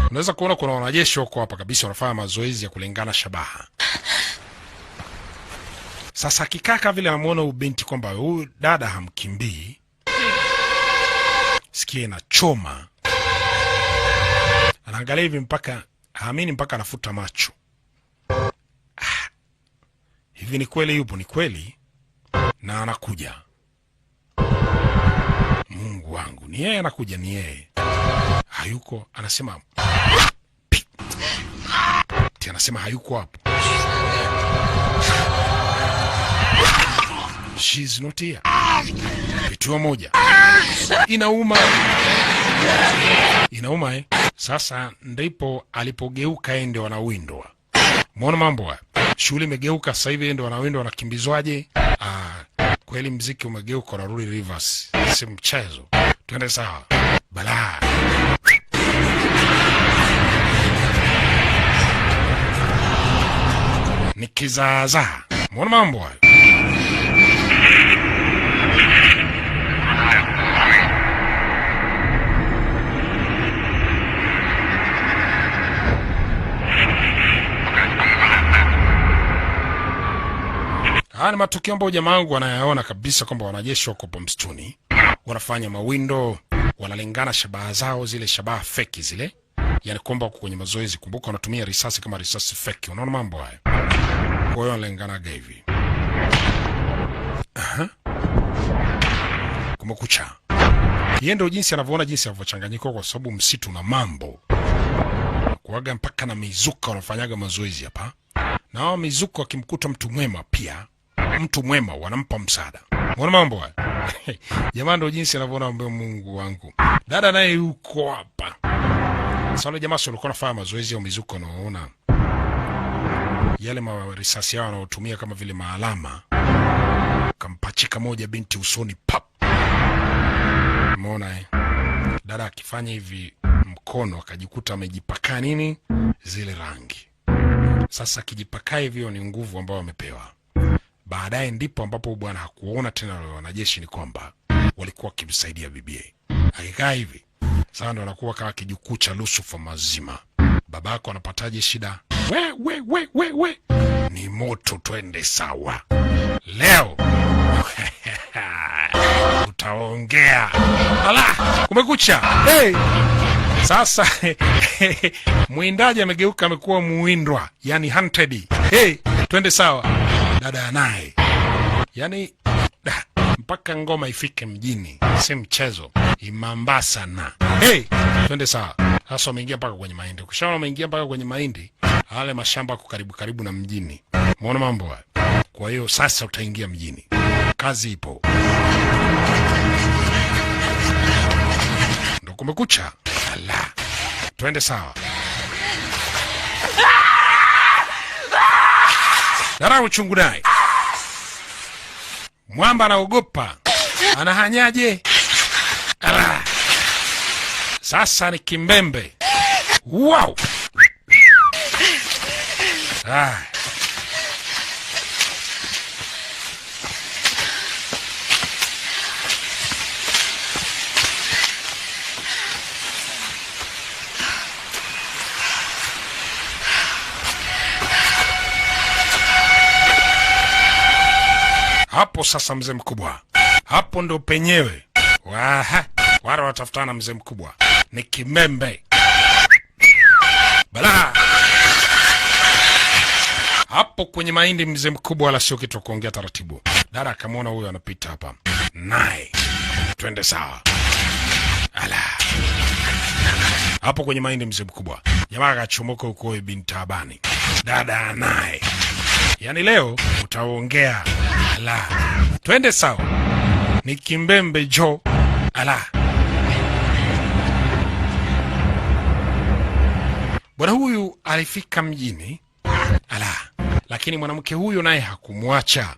Speaker 1: Unaweza kuona kuna wanajeshi wako hapa kabisa wanafanya mazoezi ya kulingana shabaha. Sasa kikaka vile anamuona ubinti kwamba huyu dada hamkimbii. Sikia na choma. Anaangalia hivi mpaka haamini, mpaka anafuta macho. Hivi ni kweli yupo? Ni kweli? Na anakuja. Mungu wangu, ni yeye anakuja, ni yeye. Hayuko, anasema anasema hayuko hapo. She's not here. Kitu moja. Inauma. Inauma Sasa ndipo alipogeuka ende wanawindwa. Muona mambo haya. Shule imegeuka sasa hivi ende wanawindwa wanakimbizwaje? Kweli mziki umegeuka na rudi reverse. Si mchezo. Twende sawa. Balaa. Nikizaza. Muona mambo haya. Haya ni matukio ambayo jamaa wangu wanayaona kabisa kwamba wanajeshi wako hapo msituni. Wanafanya mawindo, wanalingana shabaha zao, zile shabaha feki zile. Yaani kwamba wako kwenye mazoezi, kumbuka wanatumia risasi kama risasi feki. Unaona mambo haya? Kwa hiyo wanalingana hivi. Kumekucha. Yeye ndio jinsi anavyoona jinsi anavyochanganyika kwa sababu msitu na mambo. Kuaga mpaka na mizuka wanafanyaga mazoezi hapa. Na hao mizuka wakimkuta mtu mwema pia, mtu mwema wanampa msaada. Unaona mambo haya? Jamaa ndio jinsi anavyoona ambaye Mungu wangu. Dada naye yuko hapa. Sasa jamaa sio alikuwa anafanya mazoezi ya mizuka, unaona. Yale marisasi yao wanaotumia kama vile maalama. Kampachika moja binti usoni pap. Umeona Dada akifanya hivi mkono akajikuta amejipaka nini? Zile rangi. Sasa kijipaka hivyo ni nguvu ambayo amepewa. Baadaye ndipo ambapo bwana hakuona tena wale wanajeshi ni kwamba walikuwa wakimsaidia bibie. Akikaa hivi, sasa ndo anakuwa kama kijukucha Lucifer mazima. Babako anapataje shida? We. Ni moto, twende sawa. Leo utaongea. Ala, kumekucha. Hey! Sasa mwindaji amegeuka amekuwa muwindwa, yani hunted. Hey, twende sawa. Dada naye. Yani mpaka ngoma ifike mjini, si mchezo. Imamba sana. Hey, twende sawa. Sasa umeingia mpaka kwenye mahindi. Ukishaona umeingia mpaka kwenye mahindi, wale mashamba yako karibu na mjini. Umeona mambo haya? Kwa hiyo sasa utaingia mjini. Kazi ipo. Ndo kumekucha. Ala. Twende sawa. Dara uchungu naye. Mwamba anaogopa. Anahanyaje? Ala. Sasa ni kimbembe. Wow. Hapo sasa mzee mkubwa. Hapo ndo penyewe. Wara watafutana mzee mkubwa. Ni kimembe. Bala. Hapo kwenye mahindi mzee mkubwa wala sio kitu kuongea taratibu. Dada akamwona huyo anapita hapa. naye. Twende sawa. Ala. Hapo kwenye mahindi mzee mkubwa. Jamaa akachomoka huko bin Taabani. Dada naye. Yaani leo utaongea. Ala. Twende sawa. Ni Kimbembe Jo. Ala. Bwana huyu alifika mjini. Ala. Lakini mwanamke huyu naye hakumwacha.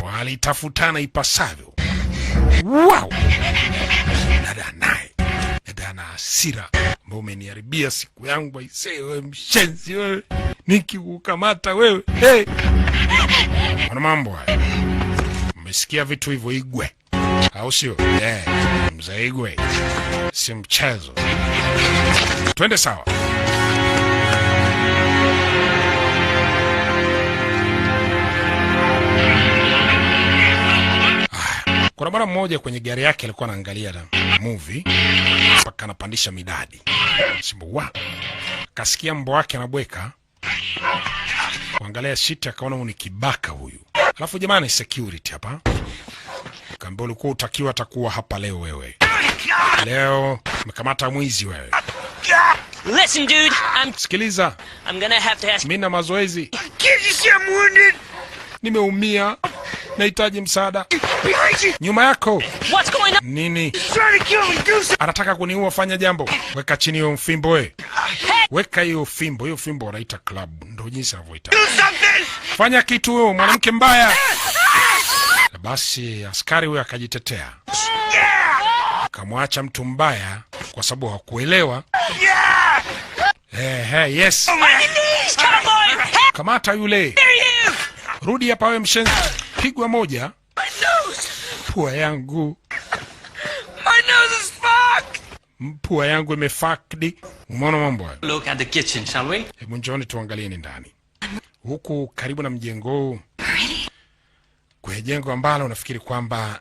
Speaker 1: Walitafutana ipasavyo. Wow! Dada naye. Dada na hasira. Mbona umeniharibia siku yangu aisee, wewe mshenzi wewe. Nikikukamata wewe. Hey! Wana mambo haya. Umesikia vitu hivyo Igwe? Au sio? Mzee Igwe. Si mchezo. Twende sawa. Kuna bwana mmoja kwenye gari yake alikuwa anaangalia movie mpaka anapandisha midadi. Simba kasikia mbwa wake anabweka. Kuangalia shit akaona ni kibaka huyu. Alafu jamani security hapa. Kaambia ulikuwa utakiwa atakuwa hapa leo wewe. Leo umekamata mwizi wewe.
Speaker 9: Listen dude,
Speaker 1: Sikiliza.
Speaker 9: I'm gonna have to ask.
Speaker 1: Mimi na mazoezi.
Speaker 7: Can't you see I'm wounded?
Speaker 1: Nimeumia. Nahitaji msaada. Nyuma yako.
Speaker 9: What's going on?
Speaker 1: Nini?
Speaker 7: Trying to kill me, do something.
Speaker 1: Anataka kuniua, fanya jambo. Weka chini hiyo fimbo wewe. Weka hiyo fimbo. Hiyo fimbo wanaita club. Ndio jinsi anavyoita.
Speaker 7: Do something.
Speaker 1: Fanya kitu wewe, mwanamke mbaya. Basi askari huyo akajitetea. Akamwacha mtu mbaya kwa sababu hakuelewa. Yes. Kamata yule. Rudi hapa wewe mshenzi. Pigwa moja. Pua yangu.
Speaker 7: My nose is fucked.
Speaker 1: Pua yangu imefakdi. Umeona mambo hayo?
Speaker 9: Look at the kitchen, shall we?
Speaker 1: Hebu njooni tuangalie ni ndani. Huku karibu na mjengo. Kwenye jengo ambalo unafikiri kwamba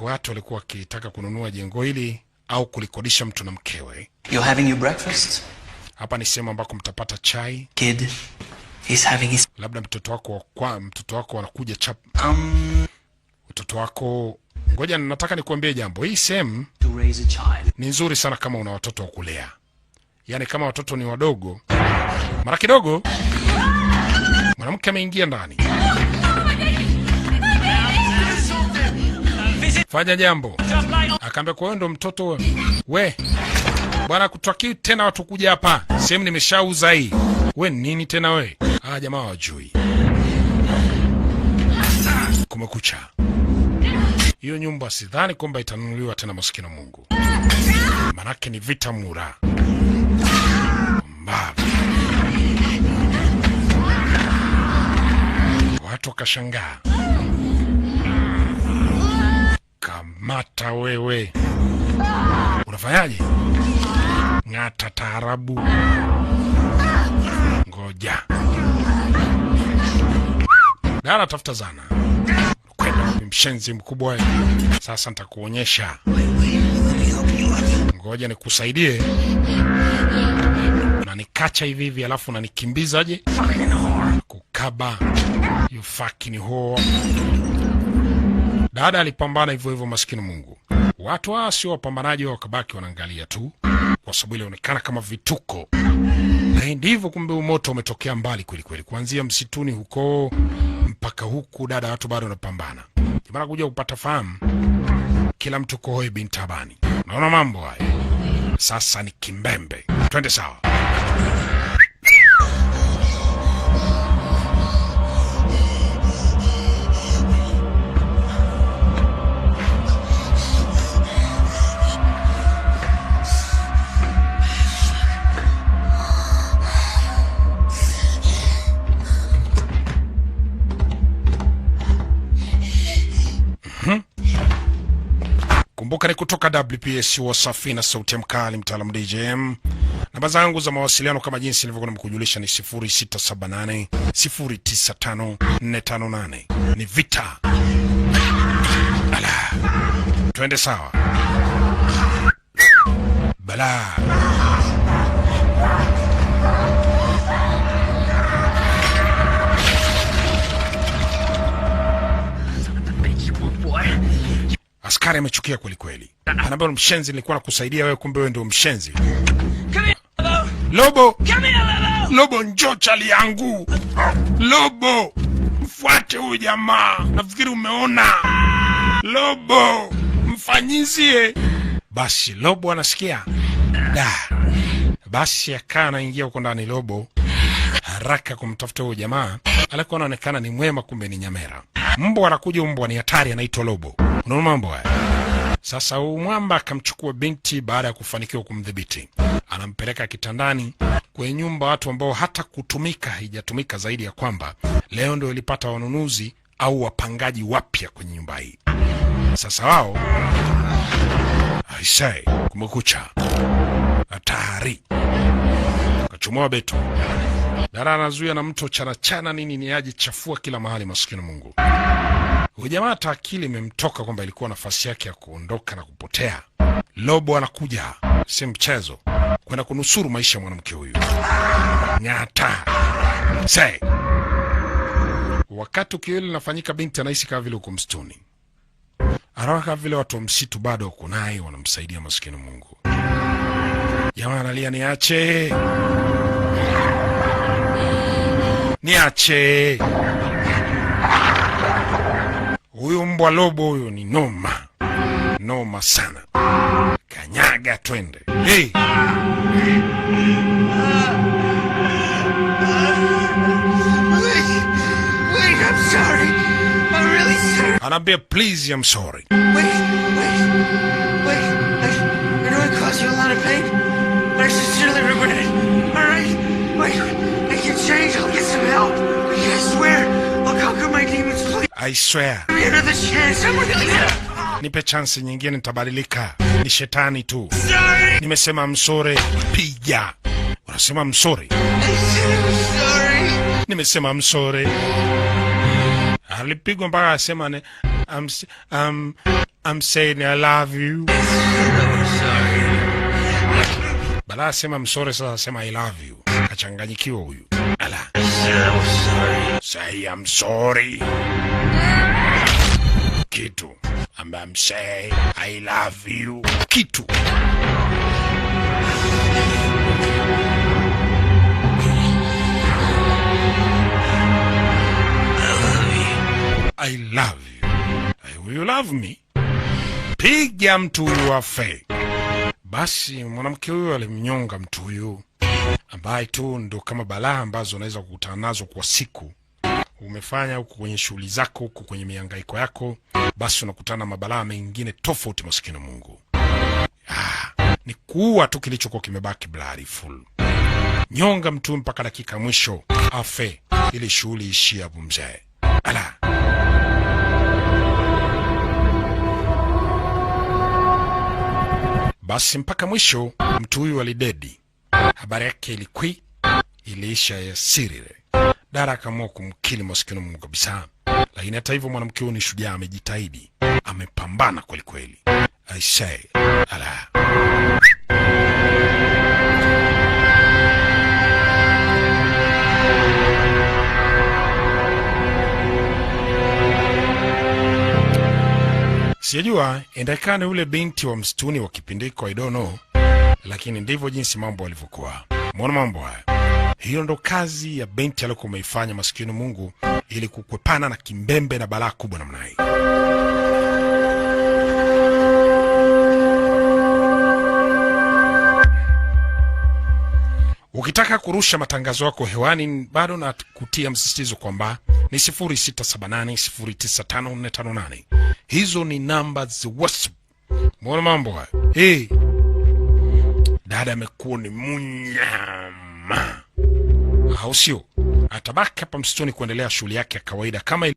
Speaker 1: watu walikuwa wakitaka kununua jengo hili au kulikodisha mtu na mkewe.
Speaker 8: You're having your breakfast?
Speaker 1: Hapa ni sehemu ambako mtapata chai.
Speaker 8: Kid, he's having his...
Speaker 1: Labda mtoto wako anakuja chap. Mtoto wako, ngoja nataka nikuambie jambo. Hii sehemu
Speaker 8: to raise a child.
Speaker 1: ni nzuri sana kama una watoto wa kulea. Yaani kama watoto ni wadogo. Mara kidogo mwanamke ameingia ndani. Fanya jambo. Akaambia kwa hiyo ndo mtoto we. Bwana kutwaki tena watu kuja hapa. Sehemu nimeshauza hii. We nini tena we? Jamaa wajui. Kumekucha. Hiyo nyumba sidhani kwamba itanunuliwa tena, maskini Mungu. Manake ni vita mura. Mbavu. Watu wakashangaa. Kamata wewe. Unafanyaje? Ngata taarabu. Ngoja. Dara tafuta zana. Kwenda mshenzi mkubwa wewe. Sasa nitakuonyesha. Ngoja nikusaidie. Unanikacha hivi hivi alafu unanikimbizaje? Kukaba. You fucking whore. Dada alipambana hivyo hivyo, maskini Mungu. Watu hawa sio wapambanaji, wakabaki wanaangalia tu kwa sababu ilionekana kama vituko. Na ndivyo kumbe umoto umetokea mbali kweli kweli. Kuanzia msituni huko mpaka huku dada watu bado wanapambana. Jamani kuja kupata fahamu. Kila mtu kohoi bin Taabani. Naona mambo haya. Sasa ni Kimbembe. Twende sawa. Kumbuka ni kutoka WPS Wasafi na sauti ya mkali mtaalamu DJM. Namba zangu za mawasiliano kama jinsi nilivyokuwa nimekujulisha ni 0678 095 458. Ni vita. Ala. Twende sawa. Bala.
Speaker 9: Bitch, you boy.
Speaker 1: Bakari amechukia kweli kweli. Anaambia mshenzi, nilikuwa nakusaidia wewe, kumbe wewe ndio mshenzi. Lobo! Lobo, njoo chali yangu. Lobo, mfuate huyu jamaa. Nafikiri umeona. Lobo, mfanyizie. Basi Lobo anasikia. Basi akaa anaingia huko ndani Lobo. Haraka kumtafuta huyu jamaa. Alikuwa anaonekana ni mwema, kumbe ni nyamera. Mbwa anakuja, mbwa ni hatari, anaitwa Lobo. Unaona mambo haya? Sasa huyu mwamba akamchukua binti baada ya kufanikiwa kumdhibiti. Anampeleka kitandani kwenye nyumba watu ambao hata kutumika haijatumika, zaidi ya kwamba leo ndio ilipata wanunuzi au wapangaji wapya kwenye nyumba hii. Sasa wao aisee, kumekucha. Hatari. Kachumua beto. Dara anazuia na mto chana nini ni aje chafua kila mahali, maskini Mungu. Huyu jamaa hata akili imemtoka kwamba ilikuwa nafasi yake ya kuondoka na kupotea. Lobo anakuja, si mchezo, kwenda kunusuru maisha ya mwanamke huyu. Nyata. Say. Wakati ukio linafanyika, binti anahisi kama vile uko msituni. Anaona kama vile watu wa msitu bado wako naye wanamsaidia, maskini Mungu. Jamaa analia, niache. Niache. Huyu mbwa Lobo huyu ni noma. Noma sana. Kanyaga twende. Hey.
Speaker 7: Wait, I'm sorry. I'm really sorry.
Speaker 1: Anambia, please, I'm sorry.
Speaker 7: Wait. I know it caused you a lot of pain, but I sincerely regret it. Alright? Wait, I can change. I'll get some help. I swear, I'll conquer my demons, please.
Speaker 1: I swear.
Speaker 7: Give me another chance. I'm really
Speaker 1: Nipe chance nyingine, nitabadilika. Ni shetani tu.
Speaker 7: sorry.
Speaker 1: Nimesema msore. Piga. Unasema msore.
Speaker 7: Sorry.
Speaker 1: Nimesema msore. Alipigwa mpaka asema I'm saying I love you.
Speaker 7: Sorry.
Speaker 1: Bala asema msore, sasa asema I love you. Kachanganyikiwa huyu. Ala.
Speaker 7: I'm sorry.
Speaker 1: Say I'm sorry. Kitu. I'm say I love you. Kitu. I love you. Will you love me? Piga mtu huyu afe. Basi mwanamke huyu alimnyonga mtu huyu, ambaye tu ndo kama balaa ambazo unaweza kukutana nazo kwa siku. Umefanya huko kwenye shughuli zako, huko kwenye mihangaiko yako, basi unakutana mabalaa mengine tofauti, maskini Mungu. Ni kuua tu kilichokuwa kimebaki bloody full. Nyonga mtu mpaka dakika mwisho afe, ili shughuli ishie hapo mzee. Ala. Basi mpaka mwisho mtu huyu alidedi. Habari yake iliisha ya siri. Dara akaamua kumkili maskini Mungu kabisa. Lakini hata hivyo mwanamke huyu ni shujaa, amejitahidi. Amepambana kweli kweli. I say. Ala. Sijajua endekane ule binti wa msituni wa kipindiko, I don't know. Lakini ndivyo jinsi mambo yalivyokuwa. Muona mambo haya. Hiyo ndo kazi ya binti aliyokuwa ameifanya maskini Mungu, ili kukwepana na kimbembe na balaa kubwa namna hii. Ukitaka kurusha matangazo yako hewani, bado na kutia msisitizo kwamba ni 0678095458. Hizo ni namba za WhatsApp. Muona mambo haya. Hey. Dada amekuwa ni munyama. Au sio? Atabaki hapa msituni kuendelea shughuli yake ya kawaida kama